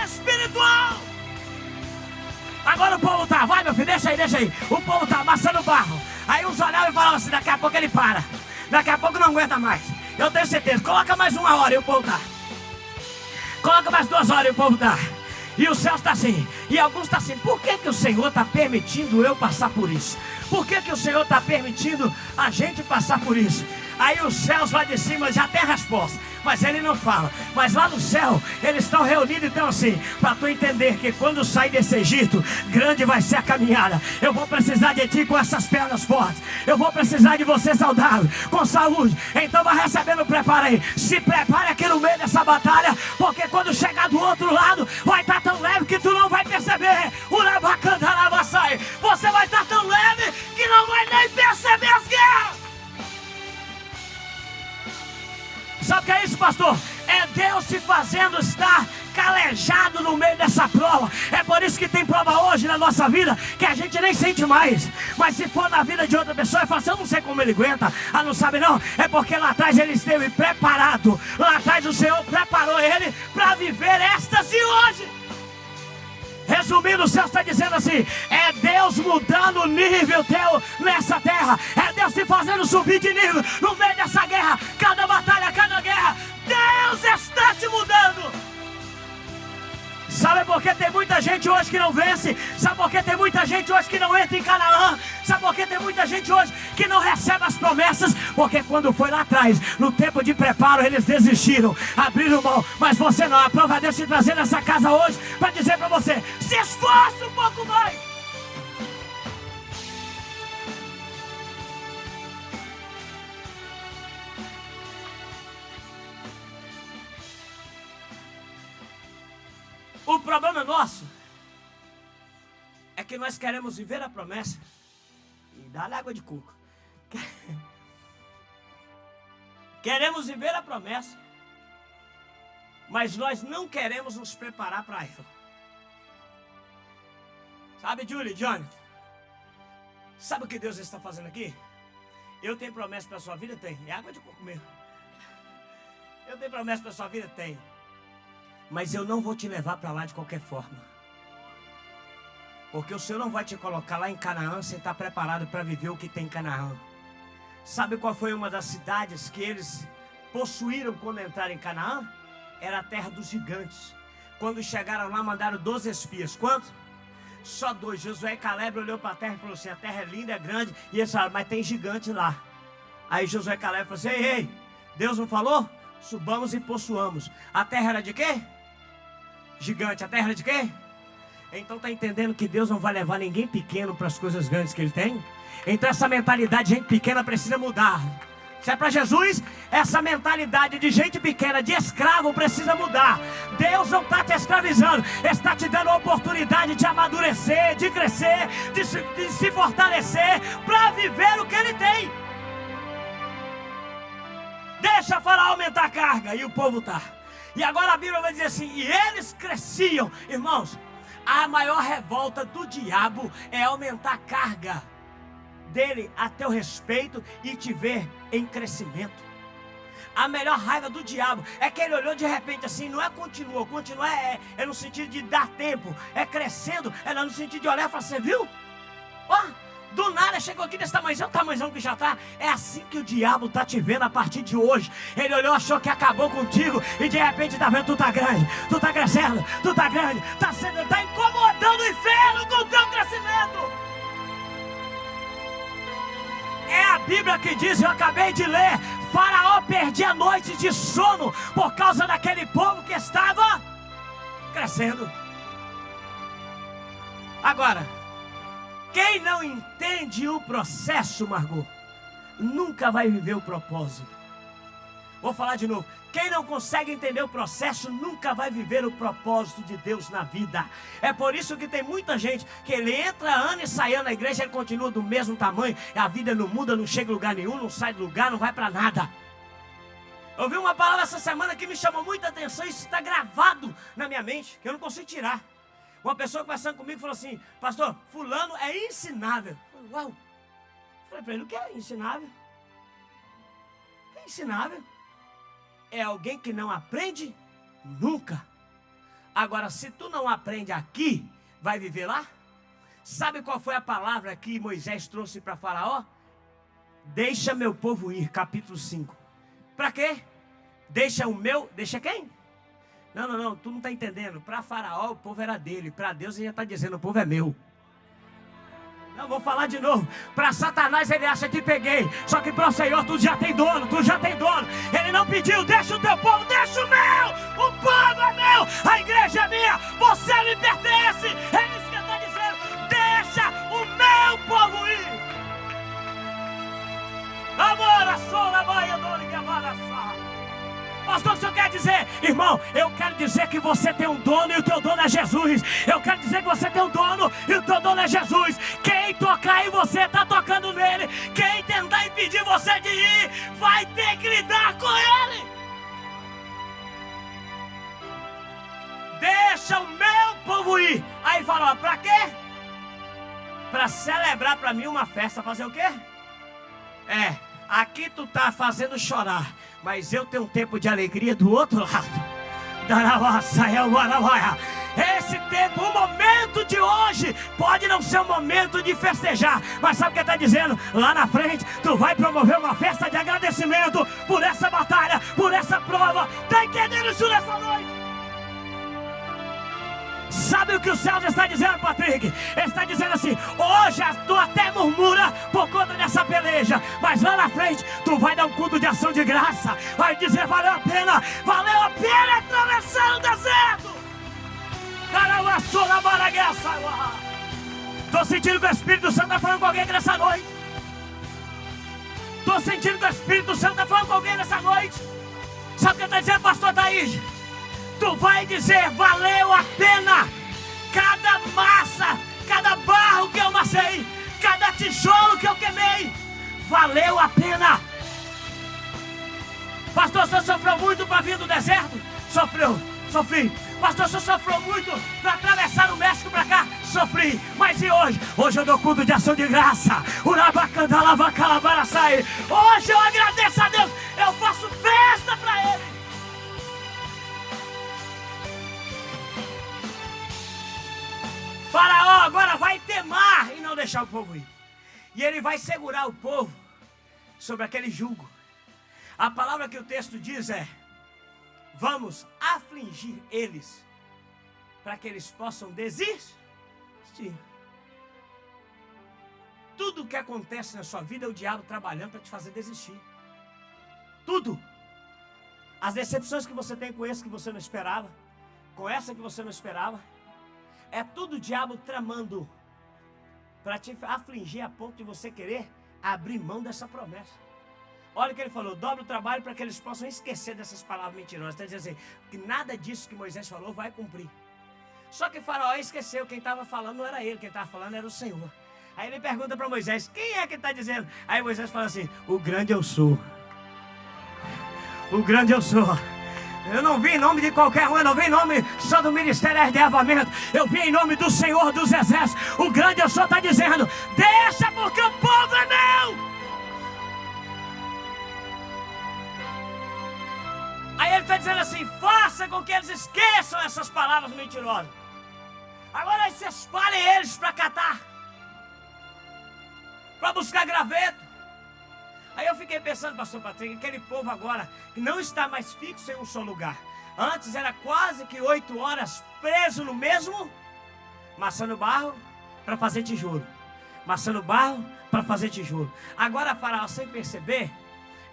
espiritual. Agora o povo tá, vai meu filho, deixa aí. O povo tá amassando barro. Aí uns olhavam e falavam assim, daqui a pouco ele para. Daqui a pouco não aguenta mais. Eu tenho certeza, coloca mais 1 hora e o povo tá. Coloca mais 2 horas e o povo tá. E o céu está assim. E alguns estão assim, por que o Senhor está permitindo eu passar por isso? Por que o Senhor está permitindo a gente passar por isso? Aí os céus lá de cima já tem a resposta, mas ele não fala. Mas lá no céu, eles estão reunidos, então assim, para tu entender que quando sair desse Egito, grande vai ser a caminhada. Eu vou precisar de ti com essas pernas fortes. Eu vou precisar de você saudável, com saúde. Então vai recebendo, prepara aí. Se prepare aqui no meio dessa batalha, porque quando chegar do outro lado, vai estar tão leve que tu não vai perceber. Você vai estar tão leve que não vai nem perceber as guerras. Sabe o que é isso, pastor? É Deus te fazendo estar calejado no meio dessa prova. É por isso que tem prova hoje na nossa vida que a gente nem sente mais. Mas se for na vida de outra pessoa, eu falo assim, eu não sei como ele aguenta. Ah, não sabe não? É porque lá atrás ele esteve preparado. Lá atrás o Senhor preparou ele para viver estas de hoje. Resumindo, o céu está dizendo assim, é Deus mudando o nível teu nessa terra. É Deus te fazendo subir de nível no meio dessa guerra. Cada batalha, cada guerra, Deus está te mudando. Sabe por que tem muita gente hoje que não vence? Sabe por que tem muita gente hoje que não entra em Canaã? Sabe por que tem muita gente hoje que não recebe as promessas? Porque quando foi lá atrás, no tempo de preparo, eles desistiram, abriram mão. Mas você não, a prova de Deus te trazer nessa casa hoje para dizer para você, se esforce um pouco mais. O problema nosso é que nós queremos viver a promessa e dar água de coco. Queremos viver a promessa, mas nós não queremos nos preparar para ela. Sabe, Julie, Johnny? Sabe o que Deus está fazendo aqui? Eu tenho promessa para a sua vida? Tem. É água de coco mesmo. Eu tenho promessa para a sua vida? Tem. Mas eu não vou te levar para lá de qualquer forma. Porque o Senhor não vai te colocar lá em Canaã sem estar preparado para viver o que tem em Canaã. Sabe qual foi uma das cidades que eles possuíram quando entraram em Canaã? Era a terra dos gigantes. Quando chegaram lá, mandaram 12 espias. Quantos? Só 2. Josué e Caleb olhou para a terra e falou assim, a terra é linda, é grande. E eles falaram, mas tem gigante lá. Aí Josué e Caleb falou assim, ei, Deus não falou? Subamos e possuamos. A terra era de quê? Gigante. A terra era de quê? Então está entendendo que Deus não vai levar ninguém pequeno para as coisas grandes que Ele tem? Então essa mentalidade de gente pequena precisa mudar. Se é para Jesus, essa mentalidade de gente pequena, de escravo, precisa mudar. Deus não está te escravizando, está te dando a oportunidade de amadurecer, de crescer, de se fortalecer, para viver o que Ele tem. Deixa Faraó aumentar a carga, e o povo está. E agora a Bíblia vai dizer assim, e eles cresciam. Irmãos, a maior revolta do diabo é aumentar a carga dele a teu respeito e te ver em crescimento. A melhor raiva do diabo é que ele olhou de repente assim, não é continuar é no sentido de dar tempo, é crescendo, é no sentido de olhar e falar, você viu? Ó, do nada chegou aqui desse tamanhozão, tamanhozão que já tá. É assim que o diabo tá te vendo a partir de hoje. Ele olhou, achou que acabou contigo e de repente tá vendo, tu tá grande, tu tá crescendo, tu tá grande, tá incomodando o inferno com o teu crescimento. É a Bíblia que diz, eu acabei de ler, Faraó perdia noites de sono por causa daquele povo que estava crescendo. Agora, quem não entende o processo, Margot, nunca vai viver o propósito. Vou falar de novo. Quem não consegue entender o processo nunca vai viver o propósito de Deus na vida. É por isso que tem muita gente que ele entra ano e sai ano na igreja, ele continua do mesmo tamanho, a vida não muda, não chega em lugar nenhum, não sai do lugar, não vai para nada. Eu ouvi uma palavra essa semana que me chamou muita atenção, isso está gravado na minha mente, que eu não consigo tirar. Uma pessoa conversando comigo falou assim, pastor, fulano é ensinável. Eu falei, uau. Falei para ele, o que é ensinável? O que é ensinável? É alguém que não aprende nunca. Agora, se tu não aprende aqui, vai viver lá? Sabe qual foi a palavra que Moisés trouxe para Faraó? Deixa meu povo ir, capítulo 5. Para quê? Deixa quem? Não, tu não está entendendo. Para Faraó o povo era dele, para Deus ele já está dizendo, o povo é meu. Não, vou falar de novo. Para Satanás ele acha que peguei. Só que para o Senhor tu já tem dono, Ele não pediu, deixa o teu povo, deixa o meu. O povo é meu, a igreja é minha, você me pertence. É isso que ele está dizendo. Deixa o meu povo ir. Amor, a sola, mãe, adoro que amar. Pastor, o senhor quer dizer? Irmão, eu quero dizer que você tem um dono e o teu dono é Jesus. Eu quero dizer que você tem um dono e o teu dono é Jesus. Quem tocar em você está tocando nele. Quem tentar impedir você de ir vai ter que lidar com ele. Deixa o meu povo ir. Aí fala, para quê? Para celebrar para mim uma festa. Fazer o quê? Aqui tu tá fazendo chorar, mas eu tenho um tempo de alegria do outro lado. Esse tempo, o momento de hoje, pode não ser um momento de festejar, mas sabe o que está dizendo? Lá na frente, tu vai promover uma festa de agradecimento por essa batalha, por essa prova. Está entendendo isso nessa noite? Sabe o que o céu já está dizendo, Patrick? Ele está dizendo assim, hoje tu até murmura por conta dessa peleja, mas lá na frente tu vai dar um culto de ação de graça, vai dizer, valeu a pena atravessar o deserto. Estou sentindo que o Espírito Santo está falando com alguém nessa noite. Estou sentindo que o Espírito Santo está falando com alguém nessa noite. Sabe o que está dizendo, pastor Thaís? Tu vai dizer, valeu a pena cada massa, cada barro que eu amassei, cada tijolo que eu queimei, valeu a pena. Pastor, você sofreu muito para vir do deserto? Sofri. Pastor, você sofreu muito para atravessar o México para cá? Sofri. Mas e hoje? Hoje eu dou culto de ação de graça. Hoje eu agradeço a Deus, eu faço festa para Ele. Faraó agora vai temar e não deixar o povo ir. E ele vai segurar o povo sobre aquele jugo. A palavra que o texto diz é, vamos afligir eles, para que eles possam desistir. Tudo que acontece na sua vida é o diabo trabalhando para te fazer desistir. Tudo. As decepções que você tem com esse que você não esperava, com essa que você não esperava, é tudo o diabo tramando para te afligir a ponto de você querer abrir mão dessa promessa. Olha o que ele falou, dobra o trabalho para que eles possam esquecer dessas palavras mentirosas. Está dizendo assim, que nada disso que Moisés falou vai cumprir. Só que Faraó esqueceu, quem estava falando não era ele, quem estava falando era o Senhor. Aí ele pergunta para Moisés, quem é que está dizendo? Aí Moisés fala assim, o grande eu sou. O grande eu sou. Eu não vim em nome de qualquer um, eu não vim em nome só do Ministério de Avamento. Eu vim em nome do Senhor dos Exércitos. O grande eu sou está dizendo, deixa porque o povo é meu. Aí ele está dizendo assim, faça com que eles esqueçam essas palavras mentirosas. Agora aí você espalhe eles para catar, para buscar graveto. Aí eu fiquei pensando, pastor Patrick, aquele povo agora que não está mais fixo em um só lugar. Antes era quase que 8 horas preso no mesmo, maçando barro para fazer tijolo. Maçando barro para fazer tijolo. Agora Faraó, sem perceber,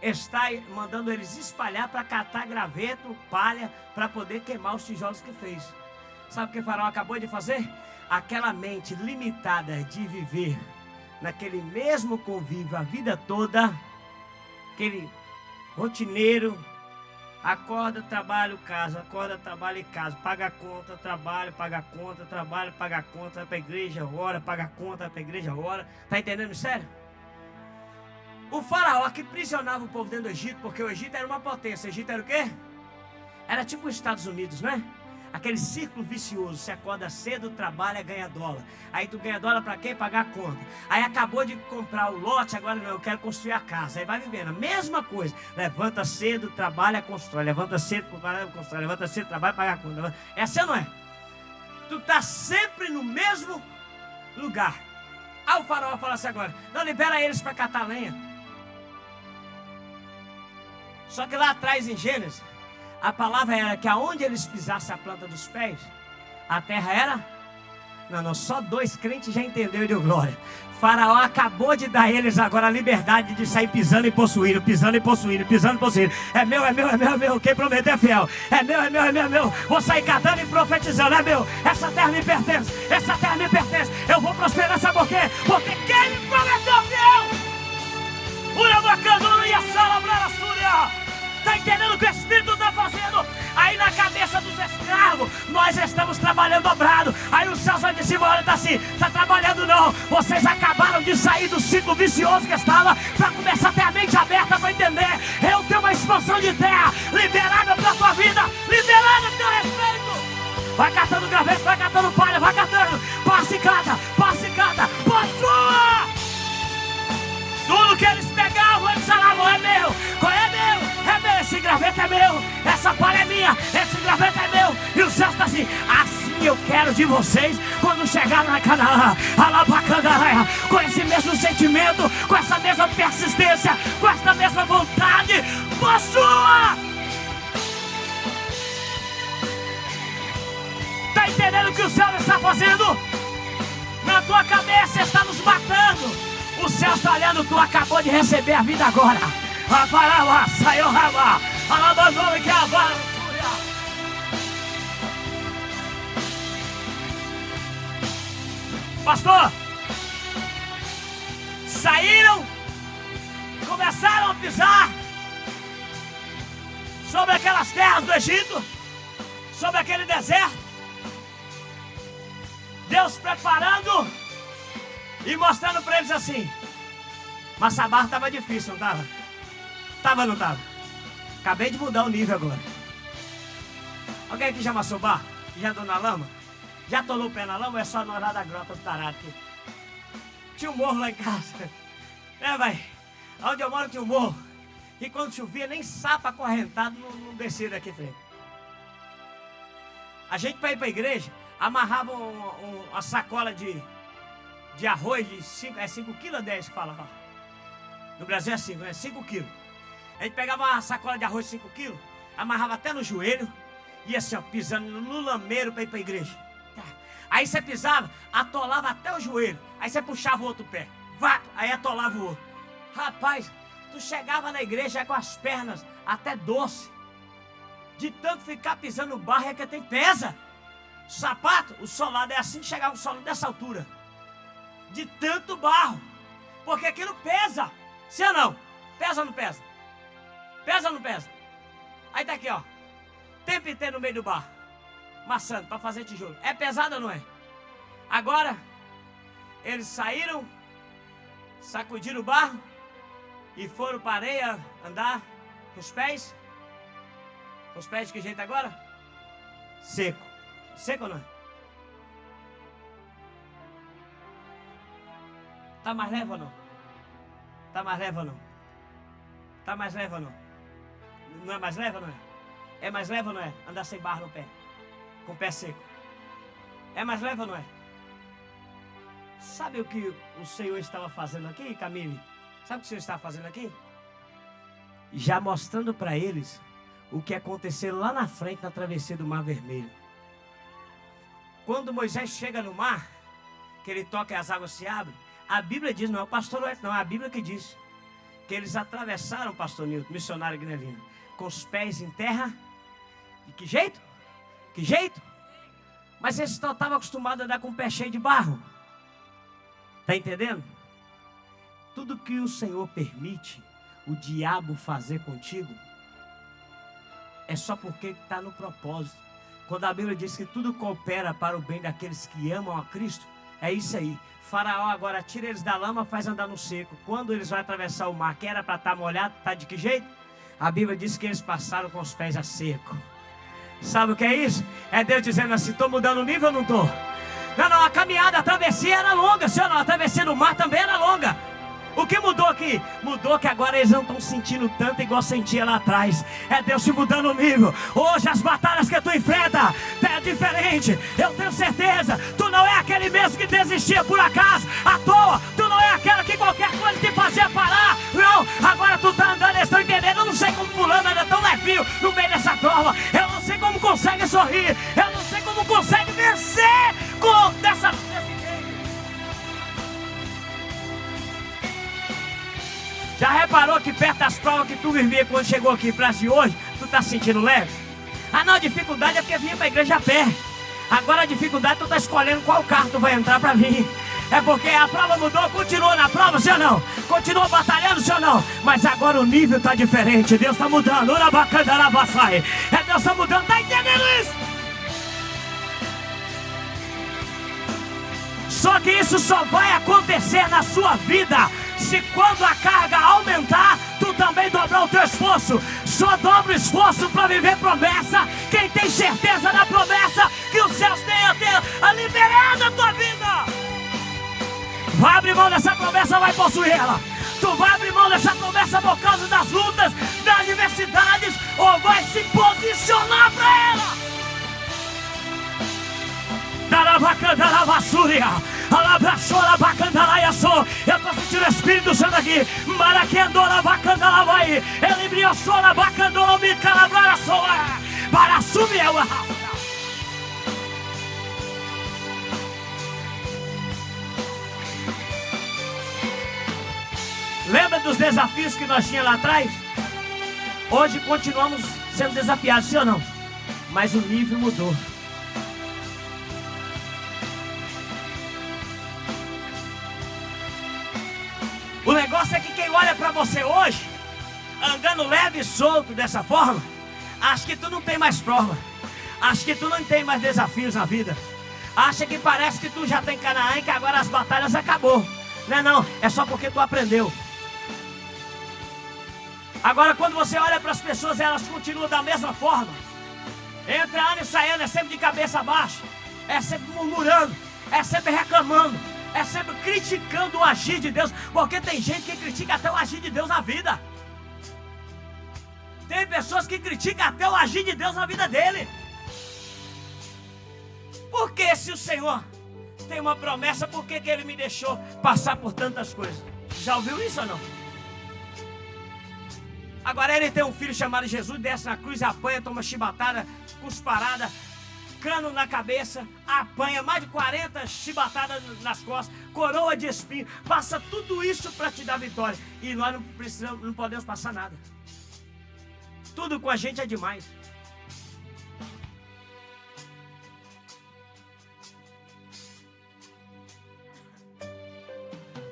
está mandando eles espalhar para catar graveto, palha, para poder queimar os tijolos que fez. Sabe o que Faraó acabou de fazer? Aquela mente limitada de viver naquele mesmo convívio a vida toda, aquele rotineiro, acorda, trabalho, casa, acorda, trabalho e casa, paga a conta, trabalho, paga a conta, trabalho, paga a conta, vai para a igreja, ora, paga a conta, vai para a igreja, ora. Está entendendo, sério? O Faraó que prisionava o povo dentro do Egito, porque o Egito era uma potência. O Egito era o quê? Era tipo os Estados Unidos, né? Aquele círculo vicioso, você acorda cedo, trabalha, ganha dólar. Aí tu ganha dólar para quê? Pagar a conta. Aí acabou de comprar o lote, agora não, eu quero construir a casa. Aí vai vivendo, a mesma coisa. Levanta cedo, trabalha, constrói. Levanta cedo, trabalha, constrói. Levanta cedo, trabalha, paga a conta. É assim ou não é? Tu tá sempre no mesmo lugar. Aí o Faraó fala assim agora, não, libera eles para catar lenha. Só que lá atrás em Gênesis, a palavra era que aonde eles pisassem a planta dos pés, a terra era... Não, só 2 crentes já entenderam e deu glória. Faraó acabou de dar a eles agora a liberdade de sair pisando e possuindo, pisando e possuindo, pisando e possuindo. É meu, é meu, é meu, é meu. Quem prometeu é fiel. É meu, é meu, é meu, é meu. Vou sair catando e profetizando. É meu. Essa terra me pertence. Essa terra me pertence. Eu vou prosperar, sabe por quê? Porque quem me prometeu é fiel. Urabacanu e a sala para Súria. Está entendendo o que o Espírito está fazendo? Aí na cabeça dos escravos, nós estamos trabalhando dobrado. Aí os céus lá de cima olham e tá assim, está trabalhando não. Vocês acabaram de sair do ciclo vicioso que estava, para começar a ter a mente aberta para entender. Eu tenho uma expansão de terra liberada para a tua vida, liberada a teu respeito. Vai catando graveto, vai catando palha, vai catando. Passe e cata, possua. Tudo que eles pegavam, eles falavam, é meu. Qual é meu? É meu, esse graveto é meu. Essa palha é minha, esse graveto é meu. E o céu está assim, assim eu quero de vocês quando chegar na Canaã, Alabacandaia, com esse mesmo sentimento, com essa mesma persistência, com essa mesma vontade. Possua! Está entendendo o que o céu está fazendo? Na tua cabeça está nos matando. O céu está olhando, tu acabou de receber a vida agora. Saiu raba. Alabandono que a vara. Pastor, saíram, começaram a pisar sobre aquelas terras do Egito, sobre aquele deserto. Deus preparando e mostrando para eles assim. Mas a barra estava difícil, não estava? Estava ou não estava? Acabei de mudar o nível agora. Alguém aqui já amassou barro? Já andou na lama? Já atolou o pé na lama ou é só nós lá da grota do tarado aqui? Tinha um morro lá em casa. É, vai. Onde eu moro tinha um morro. E quando chovia, nem sapo acorrentado não descia daqui frente. A gente, para ir para a igreja, amarrava uma sacola de arroz de 5 quilos ou 10 que fala lá. No Brasil é 5, né? 5 quilos. A gente pegava uma sacola de arroz de 5 quilos, amarrava até no joelho, ia assim, ó, pisando no lameiro para ir para a igreja. Aí você pisava, atolava até o joelho. Aí você puxava o outro pé. Aí atolava o outro. Rapaz, tu chegava na igreja com as pernas até doce. De tanto ficar pisando no barro, é que tem pesa. O sapato, o solado é assim que chegava o solado dessa altura. De tanto barro. Porque aquilo pesa. Sim ou não? Pesa ou não pesa? Pesa ou não pesa? Aí tá aqui, ó. Tempo inteiro no meio do barro. Maçando para fazer tijolo. É pesado ou não é? Agora, eles saíram, sacudiram o barro e foram para a areia andar com os pés. Com os pés de que jeito agora? Seco. Seco ou não? Tá mais leve ou não? Tá mais leve ou não? Tá mais leve ou não? Não é mais leve ou não é? É mais leve ou não é? Andar sem barro no pé. Com o pé seco. É mais leve ou não é? Sabe o que o Senhor estava fazendo aqui, Camille? Sabe o que o Senhor estava fazendo aqui? Já mostrando para eles o que aconteceu lá na frente na travessia do Mar Vermelho. Quando Moisés chega no mar, que ele toca e as águas se abrem, a Bíblia diz, não é o pastor Lueto, não, é a Bíblia que diz, que eles atravessaram, pastor Nilton, missionário Guilhermina, com os pés em terra. De que jeito? Que jeito? Mas eles não estavam acostumados a andar com o pé cheio de barro. Está entendendo? Tudo que o Senhor permite o diabo fazer contigo é só porque está no propósito. Quando a Bíblia diz que tudo coopera para o bem daqueles que amam a Cristo, é isso aí. Faraó agora tira eles da lama, faz andar no seco. Quando eles vão atravessar o mar, que era para estar molhado, está de que jeito? A Bíblia diz que eles passaram com os pés a seco. Sabe o que é isso? É Deus dizendo assim, estou mudando o nível ou não estou? Não, a caminhada, a travessia era longa, senhor, não, a travessia do mar também era longa. O que mudou aqui? Mudou que agora eles não estão sentindo tanto igual sentia lá atrás. É Deus te mudando o nível. Hoje as batalhas que tu enfrenta é diferente. Eu tenho certeza. Tu não é aquele mesmo que desistia por acaso, à toa. Tu não é aquela que qualquer coisa te fazia parar. Não, agora tu tá andando, eles estão entendendo. Eu não sei como fulano anda tão levinho no meio dessa prova. Eu não sei como consegue sorrir. Eu não sei como consegue vencer com desse jeito. Já reparou que perto das provas que tu vivia quando chegou aqui para as de hoje, tu tá sentindo leve? Ah não, a dificuldade é porque vinha para a igreja a pé. Agora a dificuldade tu tá escolhendo qual carro tu vai entrar para vir. É porque a prova mudou, continua na prova, sim ou não? Continua batalhando, sim ou não? Mas agora o nível tá diferente, Deus tá mudando. É Deus tá mudando, tá entendendo isso? Só que isso só vai acontecer na sua vida se quando a carga aumentar, tu também dobrar o teu esforço. Só dobra o esforço para viver promessa quem tem certeza da promessa que os céus têm a liberar da tua vida. Vai abrir mão dessa promessa, vai possuir ela. Tu vai abrir mão dessa promessa por causa das lutas, das adversidades, ou vai se posicionar para ela. Eu estou sentindo o Espírito Santo aqui. Ele brilhou sola, bacandola, me calabra sola. Para assumir ela. Lembra dos desafios que nós tínhamos lá atrás? Hoje continuamos sendo desafiados, sim ou não? Mas o nível mudou. O negócio é que quem olha pra você hoje, andando leve e solto dessa forma, acha que tu não tem mais prova, acha que tu não tem mais desafios na vida, acha que parece que tu já tem Canaã e que agora as batalhas acabou. Não, é só porque tu aprendeu. Agora quando você olha para as pessoas, elas continuam da mesma forma. Entra ano e sai ano, é sempre de cabeça baixa, é sempre murmurando, é sempre reclamando, é sempre criticando o agir de Deus. Porque tem gente que critica até o agir de Deus na vida. Tem pessoas que criticam até o agir de Deus na vida dele. Porque se o Senhor tem uma promessa, por que Ele me deixou passar por tantas coisas? Já ouviu isso ou não? Agora ele tem um filho chamado Jesus, desce na cruz, apanha, toma chibatada, cusparada, cano na cabeça, apanha mais de 40 chibatadas nas costas, coroa de espinho, passa tudo isso para te dar vitória. E nós não podemos passar nada. Tudo com a gente é demais.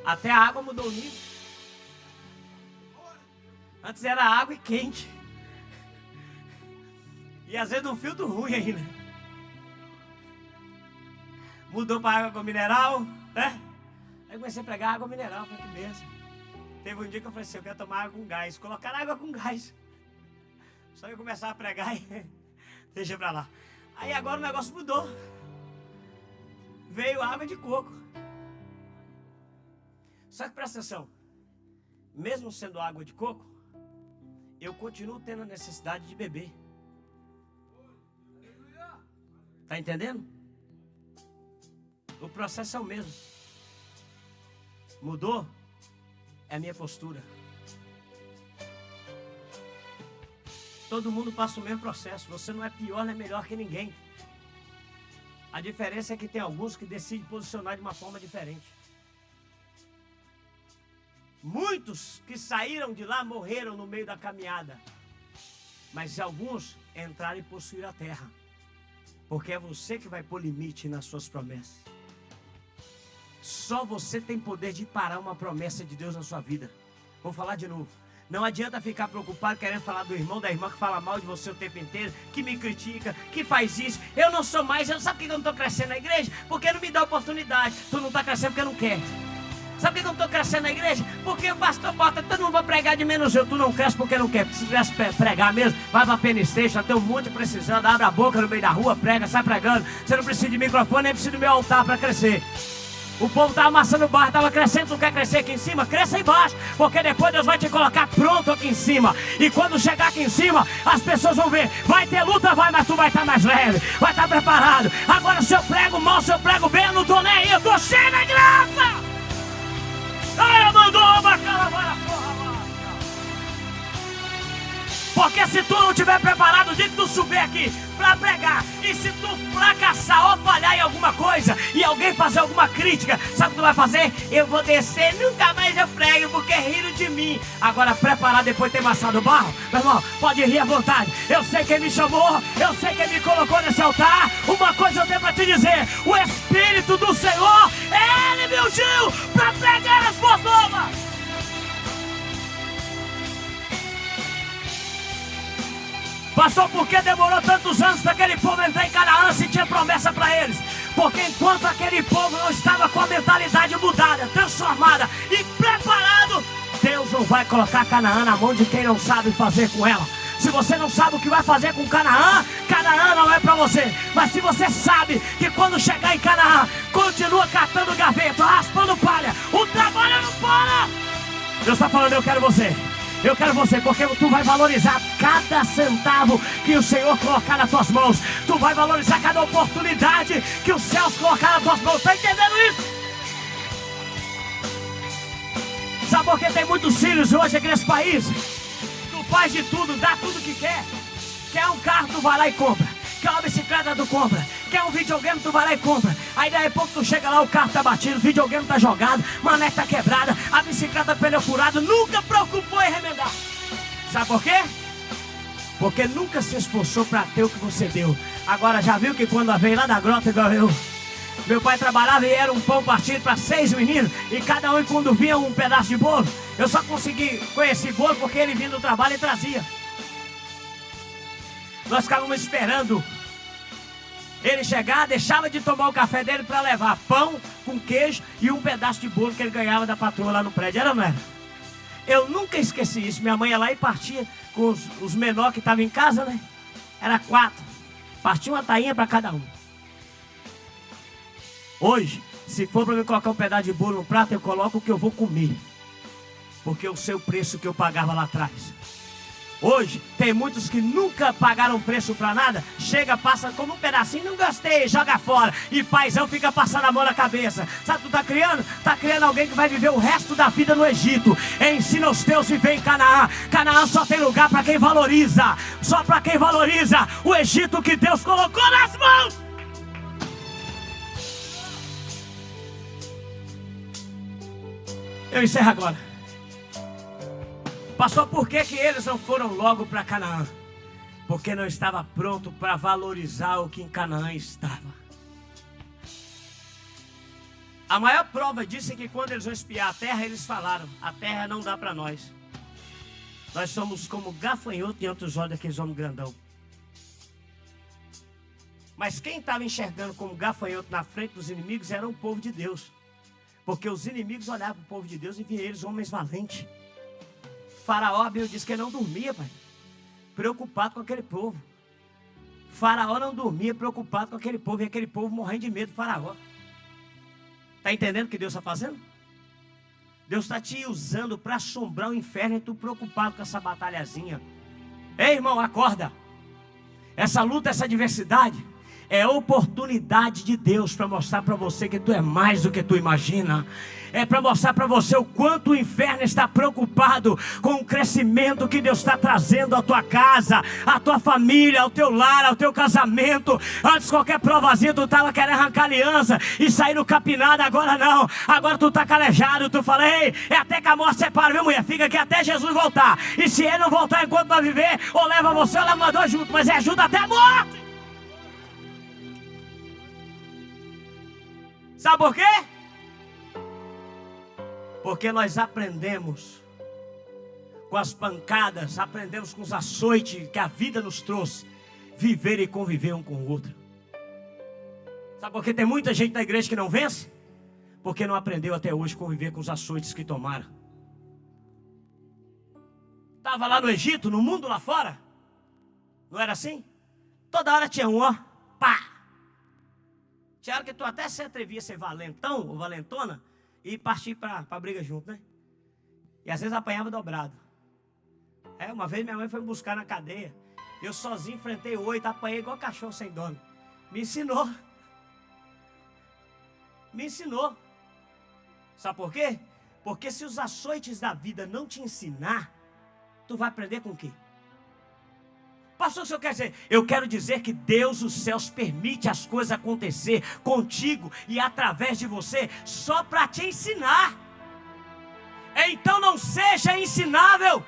Até a água mudou o nível. Antes era água e quente. E às vezes um filtro ruim ainda. Mudou para água com mineral, né? Aí comecei a pregar água mineral, foi que mesmo. Teve um dia que eu falei assim, eu quero tomar água com gás. Colocaram água com gás. Só que eu começava a pregar e deixa pra lá. Aí agora o negócio mudou. Veio água de coco. Só que presta atenção. Mesmo sendo água de coco, eu continuo tendo a necessidade de beber. Tá entendendo? O processo é o mesmo. Mudou? É a minha postura. Todo mundo passa o mesmo processo. Você não é pior nem melhor que ninguém. A diferença é que tem alguns que decidem posicionar de uma forma diferente. Muitos que saíram de lá morreram no meio da caminhada. Mas alguns entraram e possuíram a terra. Porque é você que vai pôr limite nas suas promessas. Só você tem poder de parar uma promessa de Deus na sua vida. Vou falar de novo. Não adianta ficar preocupado querendo falar do irmão, da irmã que fala mal de você o tempo inteiro, que me critica, que faz isso. Eu não sou mais, sabe por que eu não estou crescendo na igreja? Porque não me dá oportunidade. Tu não está crescendo porque não quer. Sabe por que eu não estou crescendo na igreja? Porque o pastor bota, todo mundo vai pregar de menos eu. Tu não cresce porque não quer. Se tivesse pregar mesmo, vai pra Penistration, tem um monte precisando, abre a boca no meio da rua, prega, sai pregando. Você não precisa de microfone, nem precisa do meu altar para crescer. O povo estava amassando o barro, estava crescendo, tu quer crescer aqui em cima? Cresça embaixo, porque depois Deus vai te colocar pronto aqui em cima. E quando chegar aqui em cima, as pessoas vão ver, vai ter luta, vai, mas tu vai estar mais leve, vai estar preparado. Agora se eu prego mal, se eu prego bem, eu não estou nem aí, eu estou cheio de graça. Ai, mandou uma calavara, porra, porque se tu não estiver preparado, o dia que tu subir aqui pra pregar, e se tu fracassar ou falhar em alguma coisa, e alguém fazer alguma crítica, sabe o que tu vai fazer? Eu vou descer, nunca mais eu prego, porque riram de mim. Agora preparar depois de ter amassado o barro, meu irmão, pode rir à vontade. Eu sei quem me chamou, eu sei quem me colocou nesse altar. Uma coisa eu tenho pra te dizer, o Espírito do Senhor, Ele me ungiu pra pregar as boas novas. Pastor, por que demorou tantos anos para aquele povo entrar em Canaã se tinha promessa para eles? Porque enquanto aquele povo não estava com a mentalidade mudada, transformada e preparado, Deus não vai colocar Canaã na mão de quem não sabe fazer com ela. Se você não sabe o que vai fazer com Canaã, Canaã não é para você. Mas se você sabe que quando chegar em Canaã, continua catando gaveta, raspando palha, o trabalho não para. Deus está falando, eu quero você. Eu quero você, porque tu vai valorizar cada centavo que o Senhor colocar nas tuas mãos. Tu vai valorizar cada oportunidade que os céus colocar nas tuas mãos. Está entendendo isso? Sabe por que tem muitos filhos hoje aqui nesse país? Tu faz de tudo, dá tudo que quer. Quer um carro, tu vai lá e compra. Quer uma bicicleta, tu compra. Quer um videogame, tu vai lá e compra. Aí daí a pouco tu chega lá, o carro tá batido, o videogame tá jogado, maneca tá quebrada, a bicicleta pneu furado, nunca preocupou em remendar. Sabe por quê? Porque nunca se esforçou para ter o que você deu. Agora já viu que quando veio lá da grota, igual eu, meu pai trabalhava e era um pão partido para 6 meninos, e cada um quando vinha um pedaço de bolo, eu só consegui conhecer bolo porque ele vinha do trabalho e trazia. Nós ficávamos esperando ele chegar, deixava de tomar o café dele para levar pão com queijo e um pedaço de bolo que ele ganhava da patroa lá no prédio. Era ou não era? Eu nunca esqueci isso. Minha mãe ia lá e partia com os menores que estavam em casa, né? Era 4. Partia uma tainha para cada um. Hoje, se for para me colocar um pedaço de bolo no prato, eu coloco o que eu vou comer. Porque eu sei o preço que eu pagava lá atrás. Hoje, tem muitos que nunca pagaram preço pra nada. Chega, passa como um pedacinho, não gostei, joga fora. E paizão fica passando a mão na cabeça. Sabe o que tu tá criando? Tá criando alguém que vai viver o resto da vida no Egito. Ensina os teus e vem em Canaã. Canaã só tem lugar pra quem valoriza. Só pra quem valoriza o Egito que Deus colocou nas mãos. Eu encerro agora. Pastor, por que eles não foram logo para Canaã? Porque não estava pronto para valorizar o que em Canaã estava. A maior prova disso é que quando eles vão espiar a terra, eles falaram, a terra não dá para nós. Nós somos como gafanhoto diante dos olhos daqueles homens grandão. Mas quem estava enxergando como gafanhoto na frente dos inimigos era o povo de Deus. Porque os inimigos olhavam para o povo de Deus e viam eles homens valentes. Faraó, a Bíblia diz que ele não dormia, pai, preocupado com aquele povo. Faraó não dormia preocupado com aquele povo, e aquele povo morrendo de medo do Faraó. Está entendendo o que Deus está fazendo? Deus está te usando para assombrar o inferno e tu preocupado com essa batalhazinha. Ei, irmão, acorda. Essa luta, essa adversidade é oportunidade de Deus para mostrar para você que tu é mais do que tu imagina. É para mostrar para você o quanto o inferno está preocupado com o crescimento que Deus está trazendo à tua casa, à tua família, ao teu lar, ao teu casamento. Antes qualquer provazinha tu estava querendo arrancar aliança e sair no capinado, agora não. Agora tu está calejado, tu fala, ei, é até que a morte separa, viu mulher? Fica aqui até Jesus voltar. E se ele não voltar enquanto nós viver, ou leva você ou leva nós dois juntos, mas é ajuda até a morte. Sabe por quê? Porque nós aprendemos com as pancadas, aprendemos com os açoites que a vida nos trouxe, viver e conviver um com o outro. Sabe por que tem muita gente na igreja que não vence? Porque não aprendeu até hoje a conviver com os açoites que tomaram. Estava lá no Egito, no mundo lá fora. Não era assim? Toda hora tinha um, ó, pá. Tinha hora que tu até se atrevia a ser valentão ou valentona e partir para a briga junto, né? E às vezes apanhava dobrado. Uma vez minha mãe foi me buscar na cadeia. Eu sozinho enfrentei 8, apanhei igual cachorro sem dono. Me ensinou. Me ensinou. Sabe por quê? Porque se os açoites da vida não te ensinar, tu vai aprender com o quê? Pastor, o senhor quer dizer? Eu quero dizer que Deus, os céus, permite as coisas acontecer contigo e através de você, só para te ensinar. Então não seja ensinável.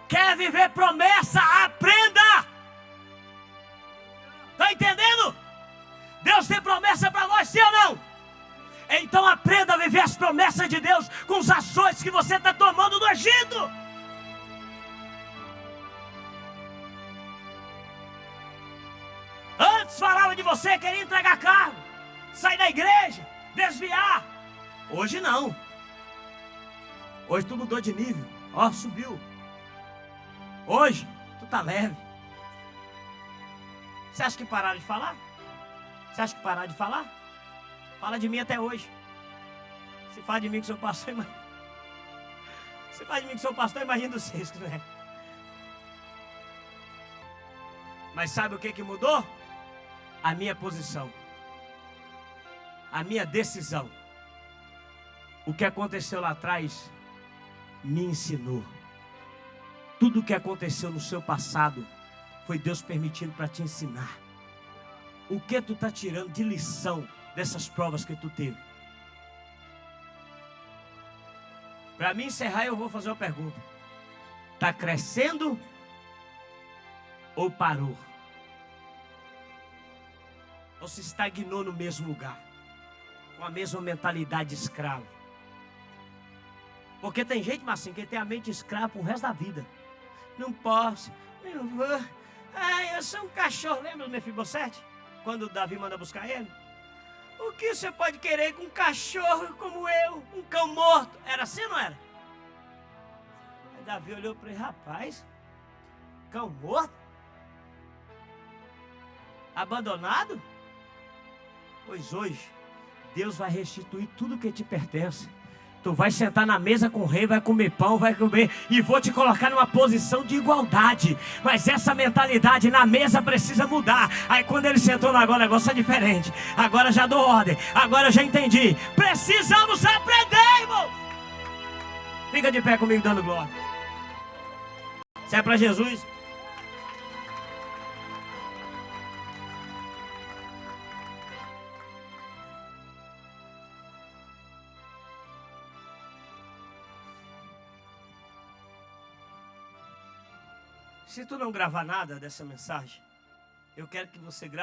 Quer viver promessa? Aprenda. Está entendendo? Deus tem promessa para nós, sim ou não? Então aprenda a viver as promessas de Deus com os açoites que você está tomando do Egito. Antes falava de você querer entregar cargo, sair da igreja, desviar. Hoje não. Hoje tu mudou de nível. Ó, subiu. Hoje tu tá leve. Você acha que pararam de falar? Você acha que pararam de falar? Fala de mim até hoje. Se fala de mim que sou pastor, imagina. Se fala de mim que sou pastor, imagina vocês que não é. Mas sabe o que mudou? A minha posição, a minha decisão. O que aconteceu lá atrás me ensinou. Tudo o que aconteceu no seu passado foi Deus permitindo para te ensinar. O que tu está tirando de lição dessas provas que tu teve? Para mim encerrar, eu vou fazer uma pergunta. Está crescendo ou parou? Ou se estagnou no mesmo lugar, com a mesma mentalidade de escravo? Porque tem gente, mas assim, que tem a mente de escravo pro resto da vida. Não posso, não vou. Eu sou um cachorro. Lembra do Mefibosete? Quando o Davi manda buscar ele? O que você pode querer com um cachorro como eu? Um cão morto? Era assim ou não era? Aí Davi olhou para ele, rapaz, cão morto? Abandonado? Pois hoje, Deus vai restituir tudo que te pertence. Tu vai sentar na mesa com o rei, vai comer pão, vai comer, e vou te colocar numa posição de igualdade. Mas essa mentalidade na mesa precisa mudar. Aí quando ele sentou lá, agora o negócio é diferente. Agora já dou ordem, agora eu já entendi. Precisamos aprender, irmão. Fica de pé comigo dando glória. Se é para Jesus. Se tu não gravar nada dessa mensagem, eu quero que você grave.